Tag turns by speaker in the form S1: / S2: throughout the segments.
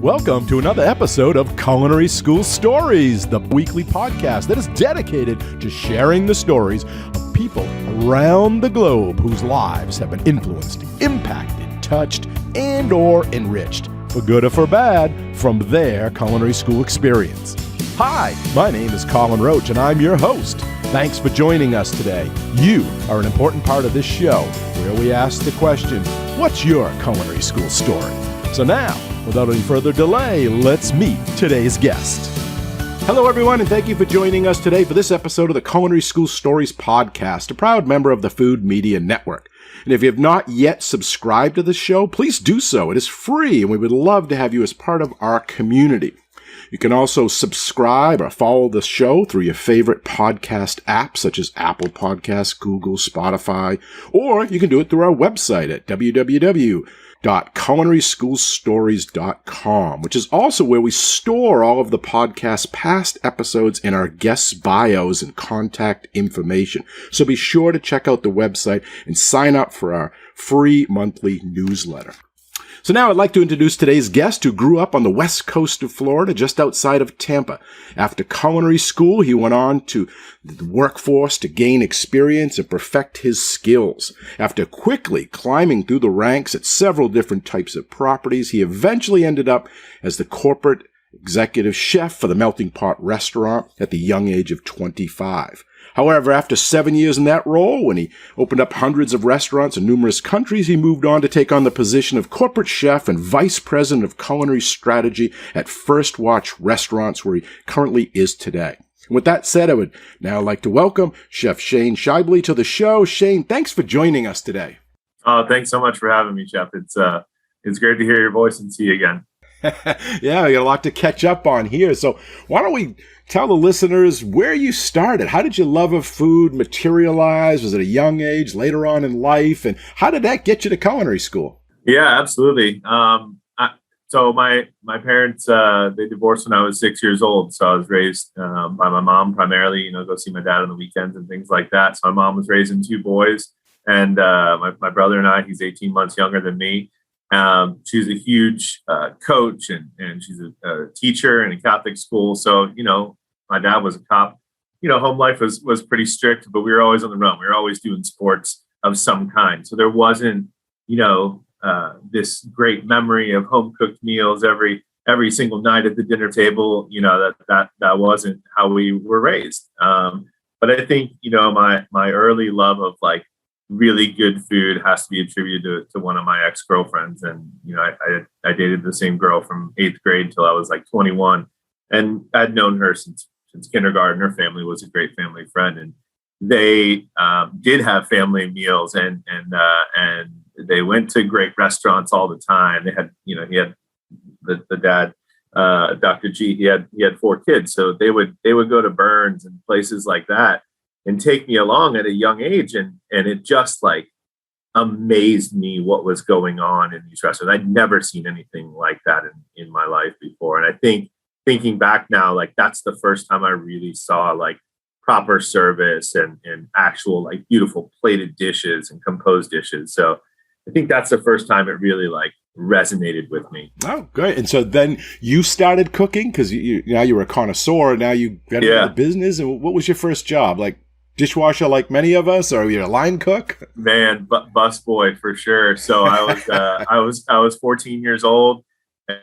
S1: Welcome to another episode of Culinary School Stories, the weekly podcast that is dedicated to sharing the stories of people around the globe whose lives have been influenced, impacted, touched, and or enriched, for good or for bad, from their culinary school experience. Hi, my name is Colin Roach, and I'm your host. Thanks for joining us today. You are an important part of this show, where we ask the question, what's your culinary school story? So now, without any further delay, let's meet today's guest. Hello, everyone, and thank you for joining us today for this episode of the Culinary School Stories podcast, a proud member of the Food Media Network. And if you have not yet subscribed to the show, please do so. It is free, and we would love to have you as part of our community. You can also subscribe or follow the show through your favorite podcast apps, such as Apple Podcasts, Google, Spotify, or you can do it through our website at www.culinaryschoolstories.com, which is also where we store all of the podcast's past episodes and our guests' bios and contact information. So be sure to check out the website and sign up for our free monthly newsletter. So now I'd like to introduce today's guest, who grew up on the west coast of Florida, just outside of Tampa. After culinary school, he went on to the workforce to gain experience and perfect his skills. After quickly climbing through the ranks at several different types of properties, he eventually ended up as the corporate executive chef for the Melting Pot restaurant at the young age of 25. However, after 7 years in that role, when he opened up hundreds of restaurants in numerous countries, he moved on to take on the position of corporate chef and vice president of culinary strategy at First Watch Restaurants, where he currently is today. And with that said, I would now like to welcome Chef Shane Schaibly to the show. Shane, thanks for joining us today.
S2: Oh, thanks so much for having me, Chef. It's great to hear your voice and see you again.
S1: Yeah, we got a lot to catch up on here. So why don't we tell the listeners where you started? How did your love of food materialize? Was it a young age, later on in life? And how did that get you to culinary school?
S2: Yeah, absolutely. So my parents, they divorced when I was 6 years old. So I was raised by my mom primarily, go see my dad on the weekends and things like that. So my mom was raising two boys, and my brother and I, he's 18 months younger than me. She's a huge coach, and she's a teacher in a Catholic school. So, my dad was a cop. Home life was pretty strict, but we were always on the run. We were always doing sports of some kind. So there wasn't, this great memory of home cooked meals every single night at the dinner table. That wasn't how we were raised. But I think, my early love of really good food has to be attributed to one of my ex-girlfriends. And, I dated the same girl from 8th grade till I was 21. And I'd known her since kindergarten. Her family was a great family friend. And they did have family meals and they went to great restaurants all the time. They had, he had the dad, Dr. G, he had 4 kids. So they would go to Burns and places like that and take me along at a young age. And it just amazed me what was going on in these restaurants. I'd never seen anything like that in my life before. And I think thinking back now, that's the first time I really saw proper service and actual beautiful plated dishes and composed dishes. So I think that's the first time it really resonated with me.
S1: Oh, great. And so then you started cooking because now you were a connoisseur. Now you got into the business. And what was your first job? Dishwasher, like many of us, or you're a line cook?
S2: Man, bus boy for sure. So I was 14 years old,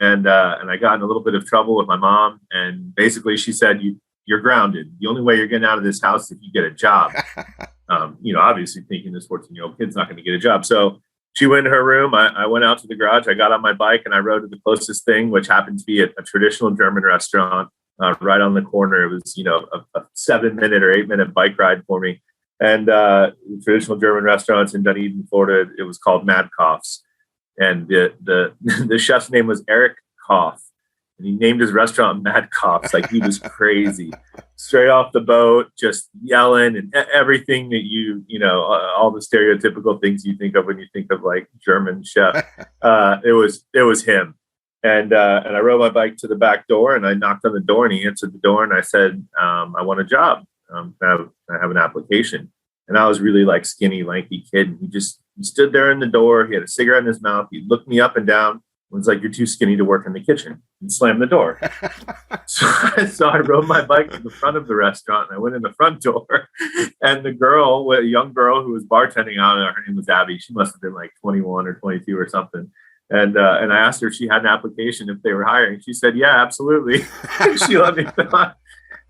S2: and I got in a little bit of trouble with my mom. And basically, she said, "You're grounded. The only way you're getting out of this house is if you get a job." Obviously thinking this 14-year-old kid's not going to get a job. So she went in her room. I went out to the garage. I got on my bike and I rode to the closest thing, which happened to be a traditional German restaurant. Right on the corner. It was, a 7-minute or 8-minute bike ride for me. And traditional German restaurants in Dunedin, Florida, it was called Mad Cough's. And the chef's name was Eric Koff. And he named his restaurant Mad Cough's. He was crazy. Straight off the boat, just yelling and everything that all the stereotypical things you think of when you think of German chef. It was him. And I rode my bike to the back door and I knocked on the door and he answered the door and I said, I want a job. I have an application. And I was really skinny, lanky kid. And he stood there in the door. He had a cigarette in his mouth. He looked me up and down was like, "You're too skinny to work in the kitchen," and slammed the door. So I rode my bike to the front of the restaurant, and I went in the front door, and the girl, a young girl who was bartending out, her name was Abby. She must have been like 21 or 22 or something. And I asked her if she had an application, if they were hiring. She said, "Yeah, absolutely." She let me fill out.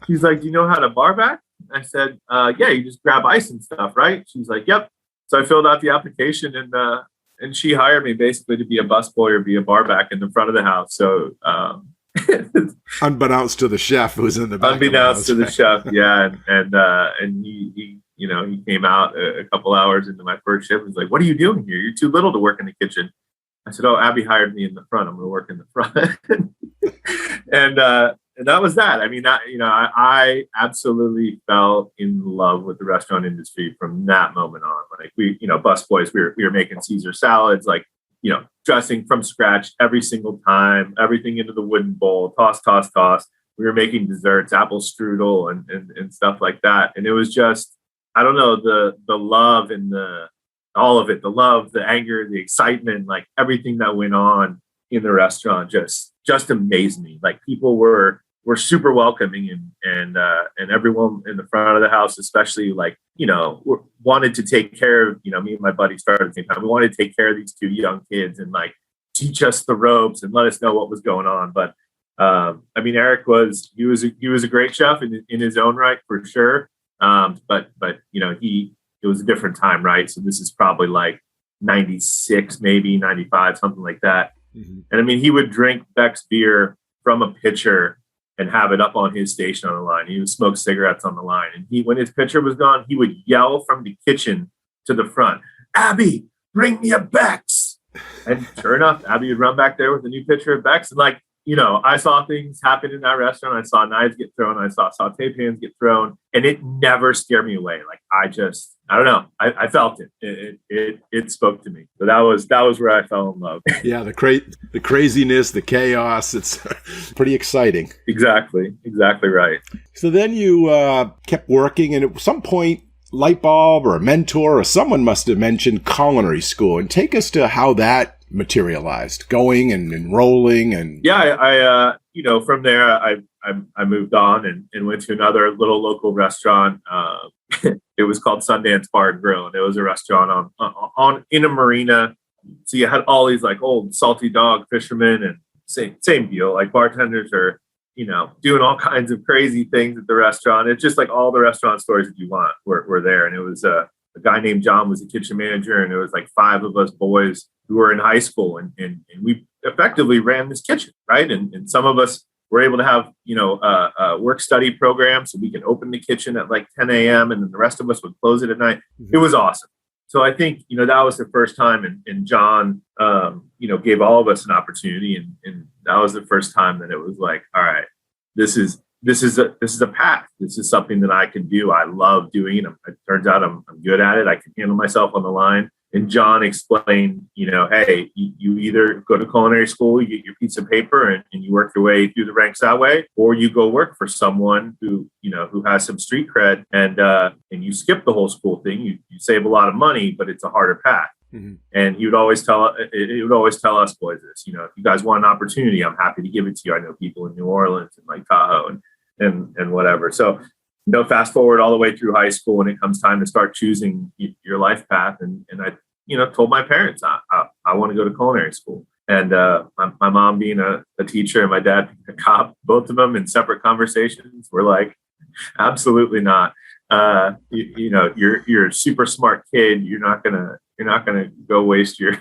S2: She's like, "Do you know how to bar back?" I said, "Yeah, you just grab ice and stuff, right?" She's like, "Yep." So I filled out the application, and she hired me basically to be a busboy or be a bar back in the front of the house. So
S1: unbeknownst to the chef who's in the back.
S2: Unbeknownst to the chef, yeah, and he came out a couple hours into my first shift. He's like, "What are you doing here? You're too little to work in the kitchen." I said, "Oh, Abby hired me in the front. I'm going to work in the front." And that was that. I mean, I absolutely fell in love with the restaurant industry from that moment on. Like busboys, we were making Caesar salads, like, dressing from scratch every single time, everything into the wooden bowl, toss. We were making desserts, apple strudel and stuff like that. And it was just, I don't know, the love and all of it, the love, the anger, the excitement, like everything that went on in the restaurant just amazed me. Like people were super welcoming and everyone in the front of the house, especially wanted to take care of, me and my buddy started at the same time. We wanted to take care of these two young kids and like teach us the ropes and let us know what was going on. But Eric was a great chef in his own right, for sure. But it was a different time, right? So this is probably like 96, maybe 95, something like that. Mm-hmm. And he would drink Beck's beer from a pitcher and have it up on his station on the line. He would smoke cigarettes on the line. And when his pitcher was gone, he would yell from the kitchen to the front, "Abby, bring me a Beck's." And sure enough, Abby would run back there with a new pitcher of Beck's. And I saw things happen in that restaurant. I saw knives get thrown. I saw saute pans get thrown. And it never scared me away. Like I don't know. I felt it. It spoke to me. So that was where I fell in love.
S1: Yeah, the craziness, the chaos. It's pretty exciting.
S2: Exactly right.
S1: So then you kept working, and at some point, light bulb or a mentor or someone must have mentioned culinary school. And take us to how that materialized, going and enrolling. And
S2: yeah, from there I moved on and went to another little local restaurant. It was called Sundance Bar and Grill, and it was a restaurant on in a marina. So you had all these like old salty dog fishermen, and same deal. Like bartenders are doing all kinds of crazy things at the restaurant. It's just like all the restaurant stories that you want were there. And it was a guy named John was the kitchen manager, and it was like 5 of us boys who were in high school, and we effectively ran this kitchen, right? And some of us were able to have a work study program, so we could open the kitchen at like 10 a.m. and then the rest of us would close it at night. Mm-hmm. It was awesome. So I think that was the first time, and John gave all of us an opportunity, and that was the first time that it was like, all right, this is a path. This is something that I can do. I love doing it. It turns out I'm good at it. I can handle myself on the line. And John explained, hey, you either go to culinary school, you get your piece of paper and you work your way through the ranks that way, or you go work for someone who has some street cred and you skip the whole school thing. You save a lot of money, but it's a harder path. Mm-hmm. And he would always tell us boys this, if you guys want an opportunity, I'm happy to give it to you. I know people in New Orleans and like Tahoe and whatever. So, fast forward all the way through high school, and it comes time to start choosing your life path. And I, told my parents, I want to go to culinary school. And my mom being a teacher and my dad being a cop, both of them in separate conversations were like, absolutely not. You're a super smart kid. You're not gonna go waste your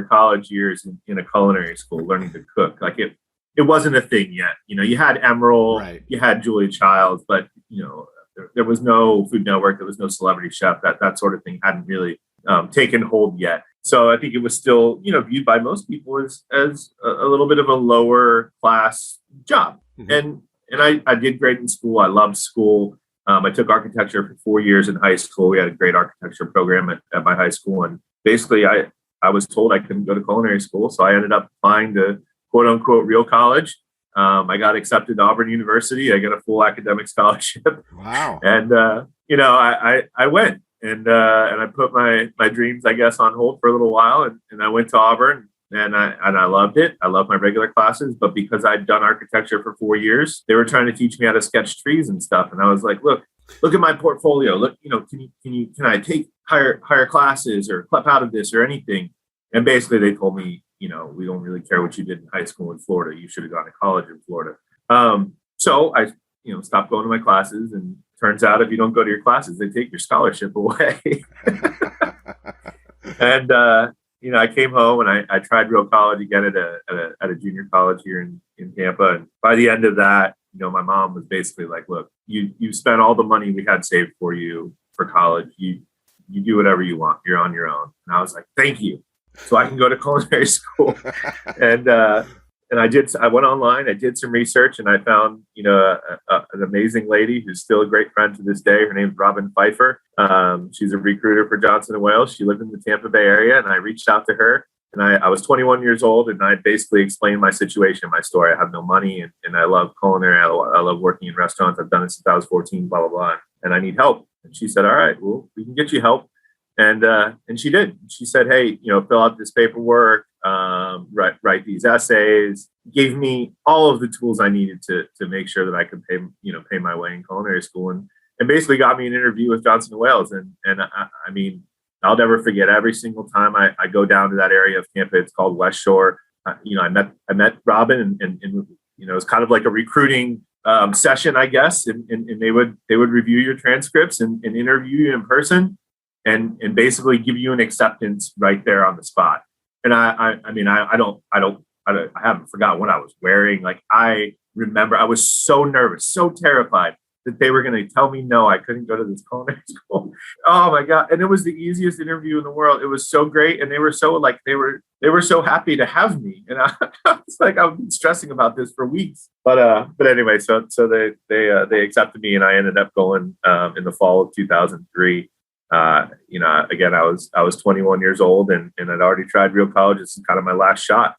S2: college years in a culinary school learning to cook. Like it wasn't a thing yet. You had Emerald, right. You had Julia Childs, but there was no Food Network, there was no Celebrity Chef. That sort of thing hadn't really taken hold yet. So I think it was still viewed by most people as a little bit of a lower class job. Mm-hmm. And I did great in school. I loved school. I took architecture for 4 years in high school. We had a great architecture program at my high school, and basically I was told I couldn't go to culinary school, so I ended up applying to quote unquote real college. I got accepted to Auburn University. I got a full academic scholarship.
S1: Wow.
S2: And, I went. and I put my dreams, I guess, on hold for a little while, and I went to Auburn. And I loved it. I loved my regular classes, but because I'd done architecture for 4 years, they were trying to teach me how to sketch trees and stuff. And I was like, look at my portfolio. Look, can I take higher classes or clip out of this or anything? And basically they told me, we don't really care what you did in high school in Florida. You should have gone to college in Florida. So I, stopped going to my classes, and turns out if you don't go to your classes, they take your scholarship away. And, I came home and I tried real college again at a junior college here in Tampa. And by the end of that, my mom was basically like, look, you spent all the money we had saved for you for college. You do whatever you want. You're on your own. And I was like, thank you. So I can go to culinary school. And I went online, I did some research, and I found, an amazing lady who's still a great friend to this day. Her name's Robin Pfeiffer. She's a recruiter for Johnson & Wales. She lived in the Tampa Bay area, and I reached out to her, and I was 21 years old, and I basically explained my situation, my story. I have no money, and I love culinary. I love working in restaurants. I've done it since I was 14, blah, blah, blah. And I need help. And she said, all right, well, we can get you help. And she did. She said, hey, fill out this paperwork, write these essays, gave me all of the tools I needed to make sure that I could pay my way in culinary school, and basically got me an interview with Johnson & Wales. And I mean, I'll never forget every single time I go down to that area of Tampa. It's called West Shore. I met Robin, and it was kind of like a recruiting session, I guess. And they would review your transcripts and interview you in person. And basically give you an acceptance right there on the spot. And I haven't forgotten what I was wearing. Like, I remember I was so nervous, so terrified that they were going to tell me no, I couldn't go to this culinary school. Oh my God. And it was the easiest interview in the world. It was so great. And they were so they were so happy to have me. And I was like, I've been stressing about this for weeks. But anyway, so they accepted me, and I ended up going in the fall of 2003. Again, I was 21 years old, and I'd already tried real college. This is kind of my last shot,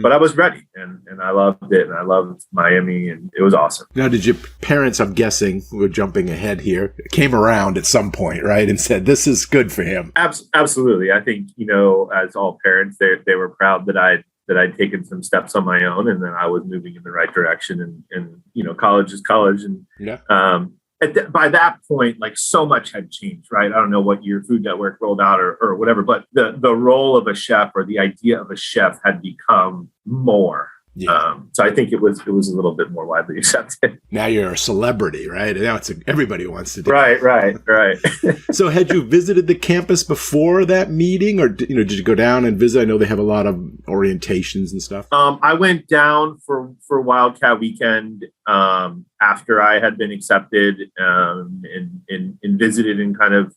S2: but I was ready, and I loved it, and I loved Miami, and it was awesome.
S1: Now, did your parents, I'm guessing, we're jumping ahead here, came around at some point, right, and said, this is good for him?
S2: Absolutely. I think, as all parents, they were proud that I'd taken some steps on my own, and then I was moving in the right direction, and college is college. And, by that point, like, so much had changed, right? I don't know what year Food Network rolled out or whatever, but the role of a chef, or the idea of a chef, had become more. Yeah. So I think it was a little bit more widely accepted.
S1: Now you're a celebrity, right? Now everybody wants to do
S2: it. Right.
S1: So had you visited the campus before that meeting, or did you go down and visit? I know they have a lot of orientations and stuff. I went down for Wildcat Weekend
S2: after I had been accepted, and visited, and kind of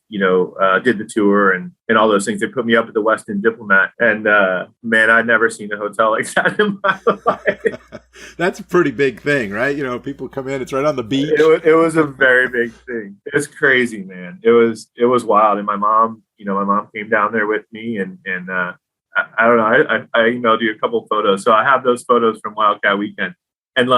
S2: did the tour and all those things. They put me up at the Westin Diplomat, and man, I'd never seen a hotel like that in my life.
S1: That's a pretty big thing, right? People come in, it's right on the beach.
S2: It was a very big thing. It's crazy, man. It was wild. And my mom came down there with me, and I don't know. I emailed you a couple photos, so I have those photos from Wildcat Weekend, and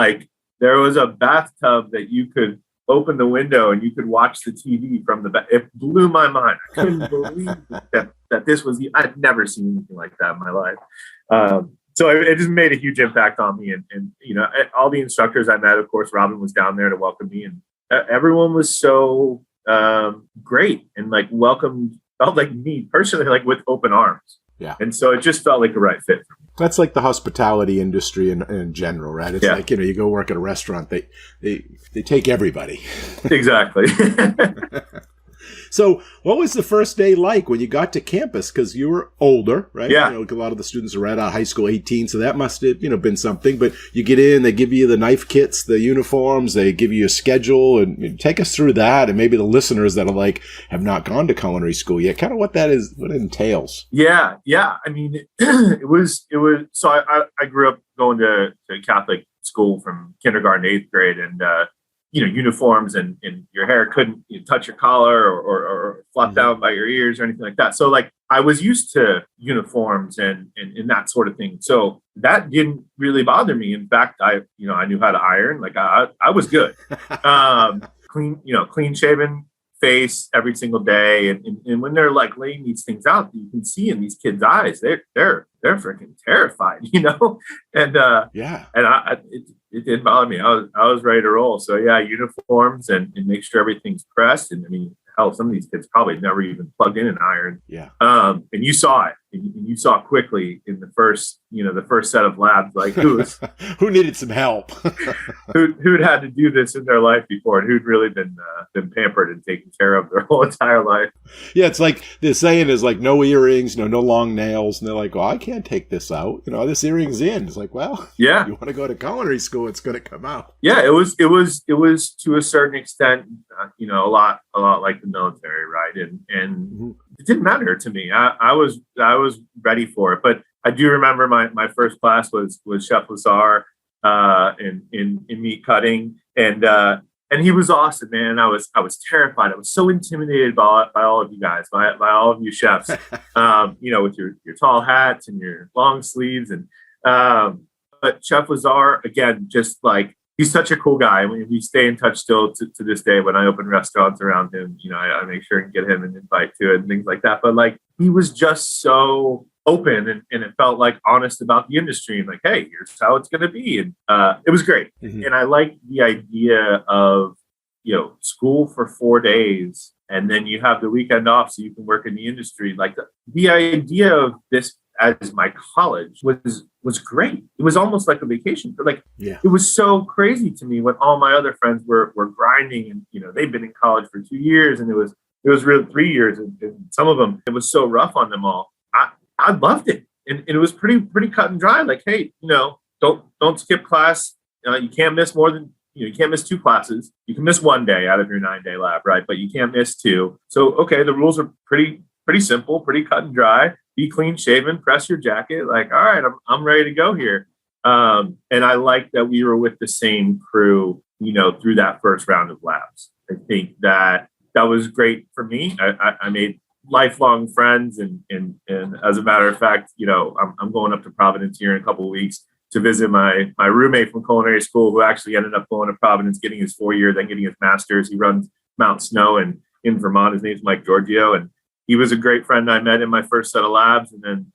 S2: there was a bathtub that you could open the window and you could watch the TV from the back. It blew my mind. I couldn't believe that this was I'd never seen anything like that in my life. So it just made a huge impact on me. And all the instructors I met, of course, Robin was down there to welcome me, and everyone was so great and felt like me personally, with open arms. Yeah. And so it just felt like the right fit for me.
S1: That's like the hospitality industry in general, right? It's like, you go work at a restaurant, they take everybody.
S2: Exactly.
S1: So what was the first day like when you got to campus? Because you were older, right?
S2: Yeah.
S1: A lot of the students are right out of high school, 18, so that must have, been something. But you get in, they give you the knife kits, the uniforms, they give you a schedule, and take us through that, and maybe the listeners that are have not gone to culinary school yet, kind of what that is, what it entails.
S2: Yeah. I mean, it was. So I grew up going to Catholic school from kindergarten to 8th grade, and uniforms, and your hair couldn't touch your collar or flop down by your ears or anything like that. So I was used to uniforms and that sort of thing. So that didn't really bother me. In fact, I knew how to iron. I was good. Clean shaven face every single day. And when they're like laying these things out, you can see in these kids' eyes, they're freaking terrified, And it didn't bother me. I was ready to roll. So yeah, uniforms and make sure everything's pressed. And I mean, hell, some of these kids probably never even plugged in an iron.
S1: Yeah.
S2: And you saw it. And you saw quickly in the first set of labs, like who
S1: needed some help,
S2: who'd had to do this in their life before, and who'd really been pampered and taken care of their whole entire life.
S1: Yeah, it's like the saying is like no earrings, no long nails, and they're like, "Oh, I can't take this out. This earring's in." It's like, well,
S2: yeah,
S1: you want to go to culinary school, it's going to come out.
S2: Yeah, it was to a certain extent, a lot like the military, right? And it didn't matter to me. I was ready for it, but I do remember my first class was Chef Lazar in meat cutting, and he was awesome, man. I was terrified. I was so intimidated by all of you guys, by all of you chefs, with your tall hats and your long sleeves, and but Chef Lazar, again, just like, he's such a cool guy. We stay in touch still to this day. When I open restaurants around him, I make sure and get him an invite to it and things like that. But like, he was just so open and it felt like honest about the industry and like, hey, here's how it's going to be. And it was great. Mm-hmm. And I like the idea of, school for 4 days and then you have the weekend off so you can work in the industry. Like the idea of this as my college was great. It was almost like a vacation. But It was so crazy to me when all my other friends were grinding and they've been in college for 2 years and it was really 3 years and some of them, it was so rough on them all. I loved it. And it was pretty cut and dry. Like, hey, don't skip class. You can't miss more than you can't miss 2 classes. You can miss 1 day out of your 9-day lab, right? But you can't miss 2. So okay, the rules are pretty simple, pretty cut and dry. Be clean shaven, press your jacket. Like, all right, I'm ready to go here. And I like that we were with the same crew, through that first round of labs. I think that was great for me. I made lifelong friends, and as a matter of fact, I'm going up to Providence here in a couple of weeks to visit my roommate from culinary school, who actually ended up going to Providence, getting his 4-year, then getting his master's. He runs Mount Snow in Vermont. His name's Mike Giorgio, and he was a great friend I met in my first set of labs. And then,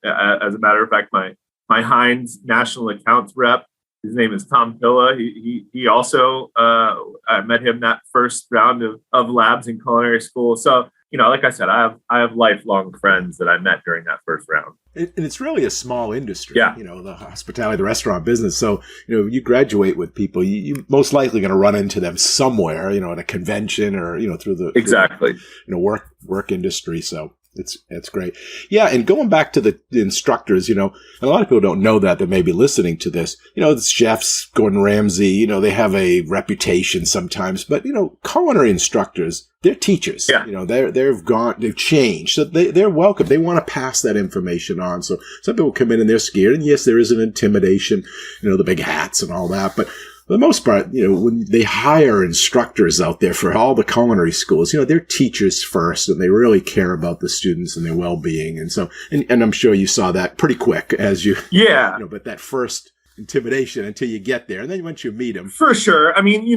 S2: as a matter of fact, my Heinz national accounts rep, his name is Tom Pilla. He also, I met him that first round of labs in culinary school. So, like I said, I have lifelong friends that I met during that first round.
S1: And it's really a small industry,
S2: yeah.
S1: The hospitality, the restaurant business. So, you graduate with people, you most likely going to run into them somewhere, at a convention or, through the
S2: exactly
S1: work industry. So it's great. Yeah. And going back to the instructors, and a lot of people don't know that may be listening to this, the chefs, Gordon Ramsay, they have a reputation sometimes, but, culinary instructors, they're teachers.
S2: Yeah.
S1: They've changed. So they're welcome. They want to pass that information on. So some people come in and they're scared. And yes, there is an intimidation, the big hats and all that. But for the most part, when they hire instructors out there for all the culinary schools, they're teachers first and they really care about the students and their well-being. And so, and I'm sure you saw that pretty quick as you,
S2: yeah.
S1: But that first intimidation until you get there. And then once you meet them.
S2: For sure. I mean,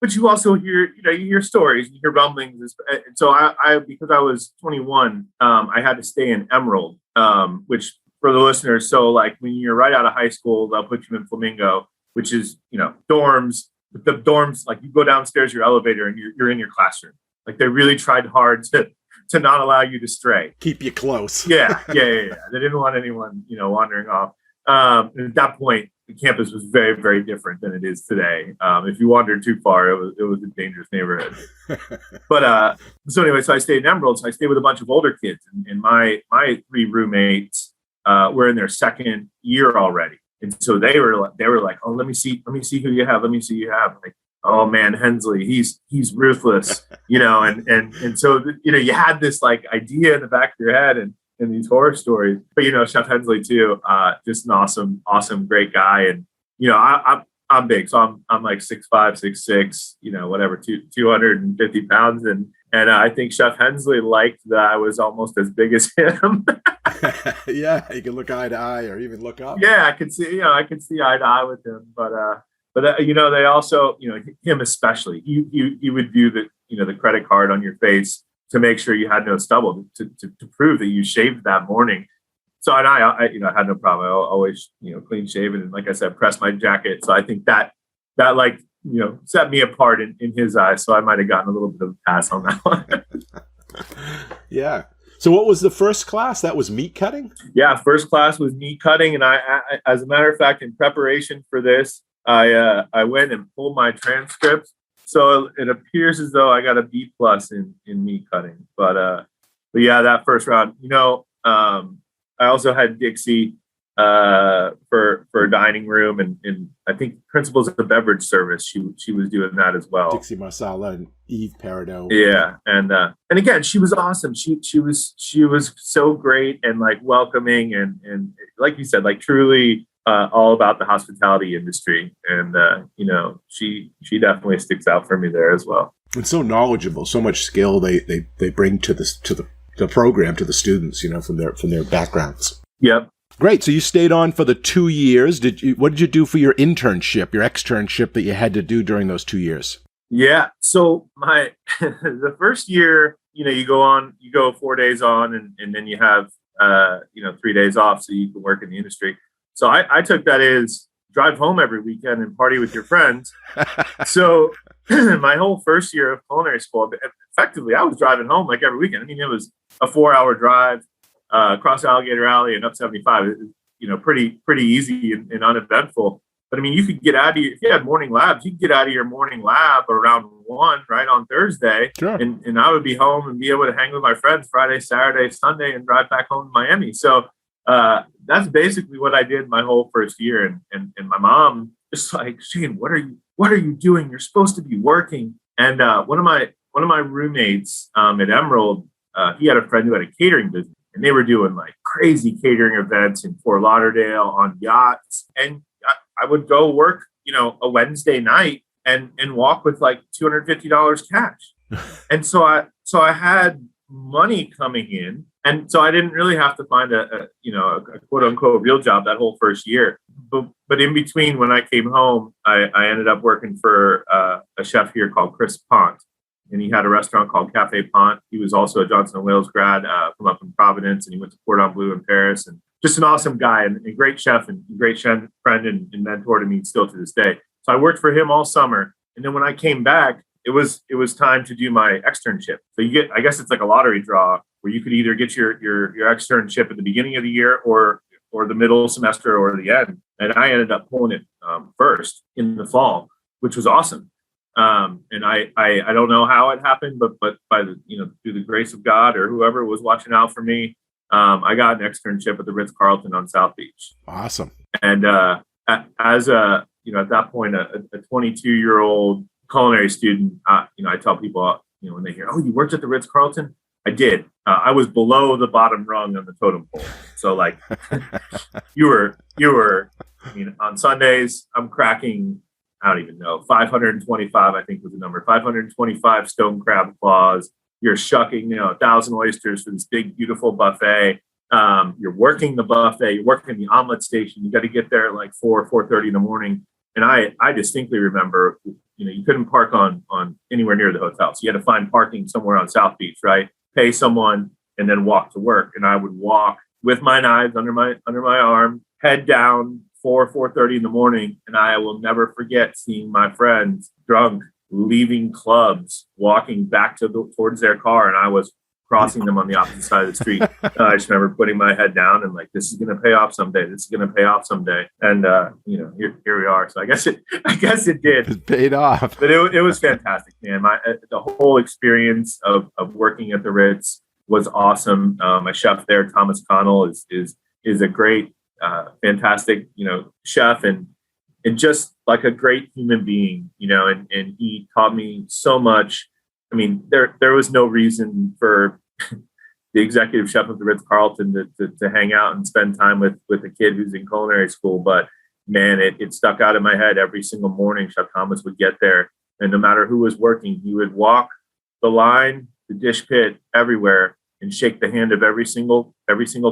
S2: but you also hear, you hear stories, you hear rumblings. And so I because I was 21, I had to stay in Emerald, which for the listeners, so like when you're right out of high school, they'll put you in Flamingo, which is, dorms. The dorms, like you go downstairs your elevator and you're in your classroom. Like they really tried hard to not allow you to stray.
S1: Keep you close.
S2: Yeah. They didn't want anyone, wandering off. And at that point, the campus was very, very different than it is today. If you wandered too far, it was a dangerous neighborhood. But so anyway, so I stayed in Emerald. So I stayed with a bunch of older kids, and my 3 roommates were in their second year already. And so they were like, oh, let me see who you have. Let me see who you have. Like, oh man, Hensley, he's ruthless, and so you had this like idea in the back of your head and these horror stories. But Chef Hensley too, just an awesome, great guy. And I'm big, so I'm like 6'5", 6'6", whatever, 250 pounds, and I think Chef Hensley liked that I was almost as big as him.
S1: Yeah, you can look eye to eye or even look up.
S2: Yeah, I could see eye to eye with him. But they also, him especially, he would view the credit card on your face to make sure you had no stubble to prove that you shaved that morning. So, and I had no problem. I always, clean shaven. And like I said, press my jacket. So I think that like, set me apart in his eyes. So I might've gotten a little bit of a pass on that one.
S1: Yeah. So what was the first class? That was meat cutting?
S2: Yeah. First class was meat cutting. And I as a matter of fact, in preparation for this, I went and pulled my transcripts. So it appears as though I got a B+ in meat cutting, but yeah, that first round, I also had Dixie for a dining room, and I think principals of the beverage service. She was doing that as well.
S1: Dixie Marsala and Eve Peridot.
S2: Yeah, and again, she was awesome. She was so great and like welcoming and like you said, like truly all about the hospitality industry. And she definitely sticks out for me there as well.
S1: And so knowledgeable, so much skill they bring to the program, to the students, from their backgrounds.
S2: Yep.
S1: Great. So you stayed on for the 2 years. What did you do for your internship, your externship that you had to do during those 2 years?
S2: Yeah. So the first year, you go 4 days on and then you have 3 days off so you can work in the industry. So I took that as drive home every weekend and party with your friends. So my whole first year of culinary school, effectively, I was driving home like every weekend. I mean, it was a 4-hour drive across Alligator Alley and up 75. Pretty easy and uneventful. But I mean, you could get out of if you had morning labs, you could get out of your morning lab around 1, right, on Thursday.
S1: Sure.
S2: And I would be home and be able to hang with my friends Friday, Saturday, Sunday, and drive back home to Miami. So that's basically what I did my whole first year. And my mom just like, Shane, what are you doing? You're supposed to be working. And one of my roommates at Emerald, he had a friend who had a catering business, and they were doing like crazy catering events in Fort Lauderdale on yachts. And I would go work, a Wednesday night and walk with like $250 cash. And so I had money coming in. And so I didn't really have to find a quote unquote real job that whole first year. But in between, when I came home, I ended up working for a chef here called Chris Ponte. And he had a restaurant called Café Ponte. He was also a Johnson & Wales grad from up in Providence. And he went to Cordon Bleu in Paris. And just an awesome guy and a great chef and great friend and mentor to me still to this day. So I worked for him all summer. And then when I came back, it was time to do my externship. So you get, I guess it's like a lottery draw where you could either get your externship at the beginning of the year or the middle semester or the end. And I ended up pulling it first in the fall, which was awesome. And I don't know how it happened, but by the, through the grace of God or whoever was watching out for me, I got an externship at the Ritz-Carlton on South Beach.
S1: Awesome.
S2: And at that point, a 22-year-old culinary student, I tell people, when they hear, oh, you worked at the Ritz-Carlton? I did. I was below the bottom rung on the totem pole. So like you were, on Sundays, I'm cracking, I don't even know, 525, I think was the number, 525 stone crab claws. You're shucking, 1,000 oysters for this big, beautiful buffet. You're working the buffet. You're working the omelet station. You got to get there at like 4:30 in the morning. And I distinctly remember, you couldn't park on anywhere near the hotel. So you had to find parking somewhere on South Beach, right? Pay someone and then walk to work. And I would walk with my knives under my arm, head down, 4:30 in the morning. And I will never forget seeing my friends drunk, leaving clubs, walking back towards their car. And I was crossing them on the opposite side of the street. I just remember putting my head down and like, this is going to pay off someday. This is going to pay off someday. And, here we are. So I guess it did.
S1: It paid off.
S2: But it was fantastic, man. The whole experience of working at the Ritz was awesome. My chef there, Thomas Connell, is a great, fantastic, chef and just like a great human being, and he taught me so much. I mean, there was no reason for the executive chef of the Ritz-Carlton to hang out and spend time with a kid who's in culinary school. But man, it stuck out in my head every single morning. Chef Thomas would get there, and no matter who was working, he would walk the line, the dish pit, everywhere, and shake the hand of every single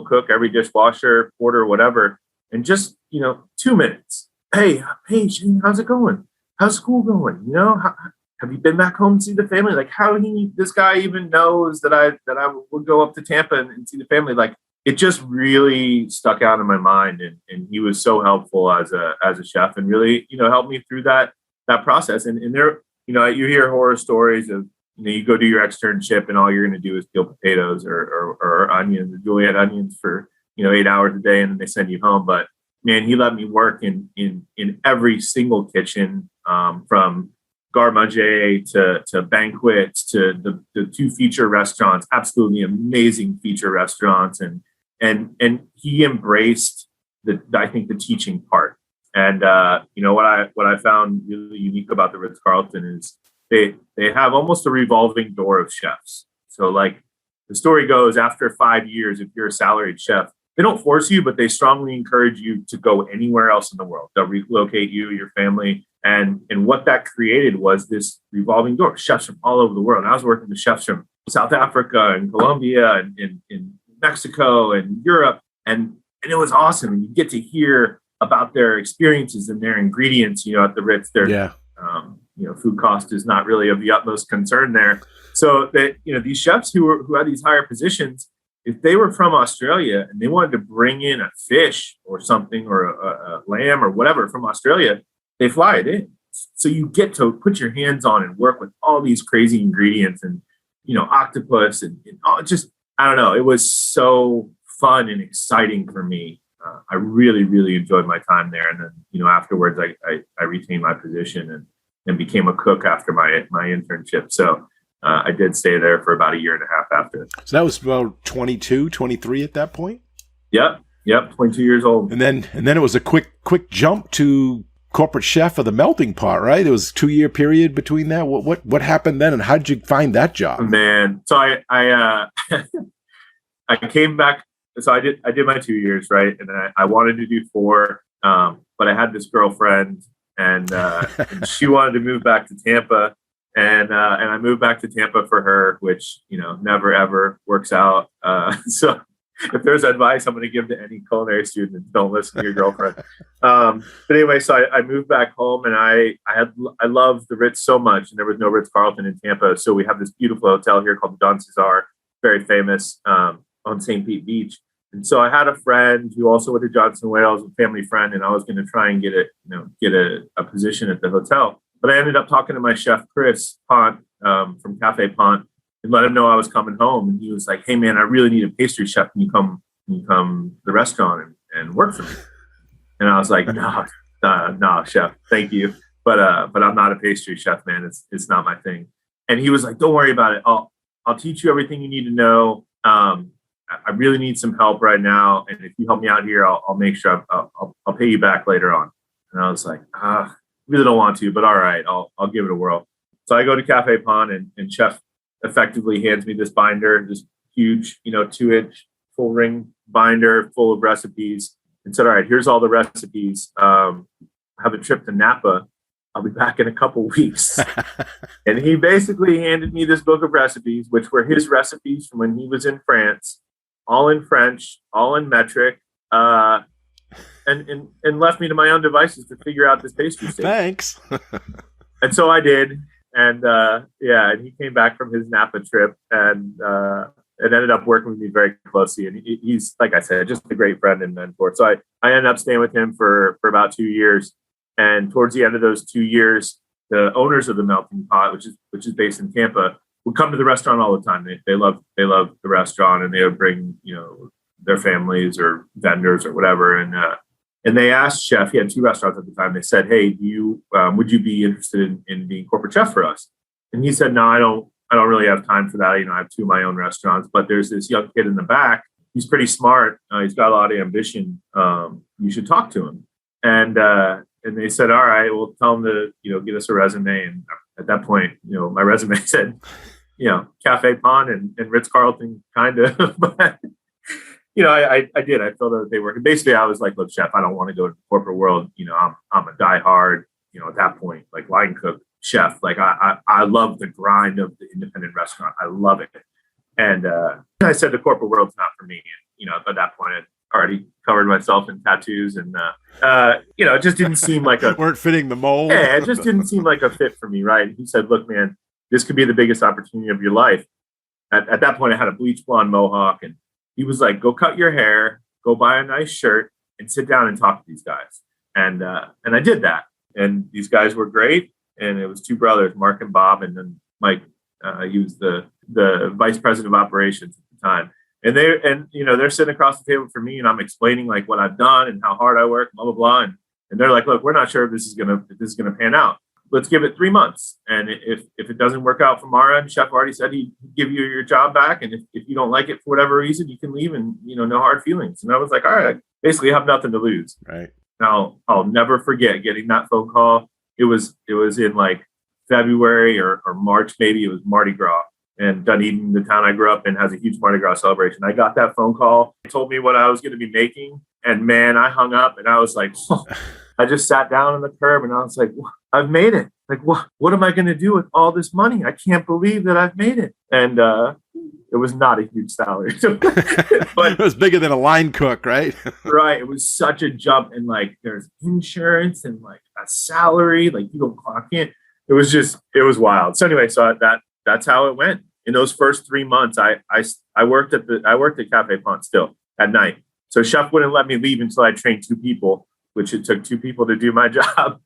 S2: cook, every dishwasher, porter, whatever, and just 2 minutes. Hey, Shane, how's it going? How's school going? have you been back home to see the family? Like, this guy even knows that I would go up to Tampa and see the family. Like, it just really stuck out in my mind. And he was so helpful as a chef, and really, helped me through that process. And there, you hear horror stories of, you go do your externship and all you're going to do is peel potatoes or onions, or Juliet onions for, 8 hours a day, and then they send you home. But man, he let me work in every single kitchen, from garde manger to banquets to the 2 feature restaurants, absolutely amazing feature restaurants. And he embraced I think the teaching part. And, what I found really unique about the Ritz-Carlton is they have almost a revolving door of chefs. So like the story goes, after 5 years, if you're a salaried chef, they don't force you, but they strongly encourage you to go anywhere else in the world. They'll relocate you, your family. And what that created was this revolving door, chefs from all over the world. And I was working with chefs from South Africa and Colombia and in Mexico and Europe. And it was awesome. And you get to hear about their experiences and their ingredients, at the Ritz. Food cost is not really of the utmost concern there. So that, these chefs who had these higher positions, if they were from Australia and they wanted to bring in a fish or something, or a lamb or whatever from Australia, they fly it in. So you get to put your hands on and work with all these crazy ingredients and, octopus and all, just, I don't know. It was so fun and exciting for me. I really, really enjoyed my time there. And then, afterwards, I retained my position and became a cook after my internship. So I did stay there for about a year and a half after.
S1: So that was about 22, 23 at that point?
S2: Yep, 22 years old.
S1: And then it was a quick jump to corporate chef of the Melting Pot, right? There was a 2-year period between that. What happened then, and how did you find that job?
S2: Man, so I I came back. So I did my 2 years, right? And I wanted to do 4, but I had this girlfriend, and she wanted to move back to Tampa, and I moved back to Tampa for her, which never ever works out. So if there's advice I'm going to give to any culinary student, don't listen to your girlfriend. But anyway, so I moved back home, and I loved the Ritz so much, and there was no Ritz-Carlton in Tampa, so we have this beautiful hotel here called the Don Cesar, very famous, on St. Pete Beach. And so I had a friend who also went to Johnson Wales, a family friend, and I was going to try and get a position at the hotel. But I ended up talking to my chef, Chris Ponte, from Café Ponte, and let him know I was coming home. And he was like, "Hey man, I really need a pastry chef. Can you come to the restaurant and work for me?" And I was like, no, chef, thank you. But I'm not a pastry chef, man. It's not my thing. And he was like, "Don't worry about it. I'll teach you everything you need to know. I really need some help right now, and if you help me out here, I'll make sure I'll pay you back later on." And I was like, really don't want to, but all right, I'll give it a whirl. So I go to Café Ponte, and chef effectively hands me this binder, this huge, 2-inch full ring binder full of recipes, and said, "All right, here's all the recipes. I have a trip to Napa. I'll be back in a couple weeks." And he basically handed me this book of recipes, which were his recipes from when he was in France, all in French, all in metric, and left me to my own devices to figure out this pastry stage.
S1: Thanks.
S2: And so I did. And and he came back from his Napa trip and ended up working with me very closely. And he's, like I said, just a great friend and mentor. So I ended up staying with him for about 2 years. And towards the end of those 2 years, the owners of the Melting Pot, which is based in Tampa, would come to the restaurant all the time. They love the restaurant, and they would bring their families or vendors or whatever. And they asked Chef. He had 2 restaurants at the time. They said, "Hey, would you be interested in being corporate chef for us?" And he said, "No, I don't really have time for that. I have 2 of my own restaurants, but there's this young kid in the back. He's pretty smart. He's got a lot of ambition. You should talk to him." And they said, "All right, we'll tell him to, get us a resume." And at that point, my resume said, Café Ponte and Ritz-Carlton kind of, but, I did. I felt that they were, basically I was like, "Look, chef, I don't want to go to the corporate world. I'm a diehard, at that point, like line cook chef. Like I love the grind of the independent restaurant. I love it." And I said, the corporate world's not for me. And, at that point, already covered myself in tattoos, and it just didn't seem like
S1: weren't fitting the mold.
S2: Yeah, it just didn't seem like a fit for me, right? He said, "Look, man, this could be the biggest opportunity of your life." At that point, I had a bleach blonde mohawk, and he was like, "Go cut your hair, go buy a nice shirt, and sit down and talk to these guys." And I did that, and these guys were great. And it was two brothers, Mark and Bob, and then Mike. He was the vice president of operations at the time. And they're sitting across the table from me, and I'm explaining like what I've done and how hard I work, blah blah blah. And they're like, "Look, we're not sure if this is gonna pan out. Let's give it 3 months. And if it doesn't work out from our end, Chef already said he'd give you your job back. And if you don't like it for whatever reason, you can leave, and no hard feelings." And I was like, "All right, I basically have nothing to lose."
S1: Right.
S2: Now I'll never forget getting that phone call. It was in like February or March, maybe. It was Mardi Gras. And Dunedin, the town I grew up in, has a huge Mardi Gras celebration. I got that phone call. They told me what I was going to be making. And man, I hung up and I was like, I just sat down on the curb and I was like, I've made it. Like, what am I going to do with all this money? I can't believe that I've made it. And it was not a huge salary. But
S1: it was bigger than a line cook, right?
S2: Right. It was such a jump. And like, there's insurance and like a salary, like you don't clock in. It was wild. So anyway, that's how it went. In those first 3 months, I worked at Café Ponte still at night. So Chef wouldn't let me leave until I trained 2 people, which it took 2 people to do my job.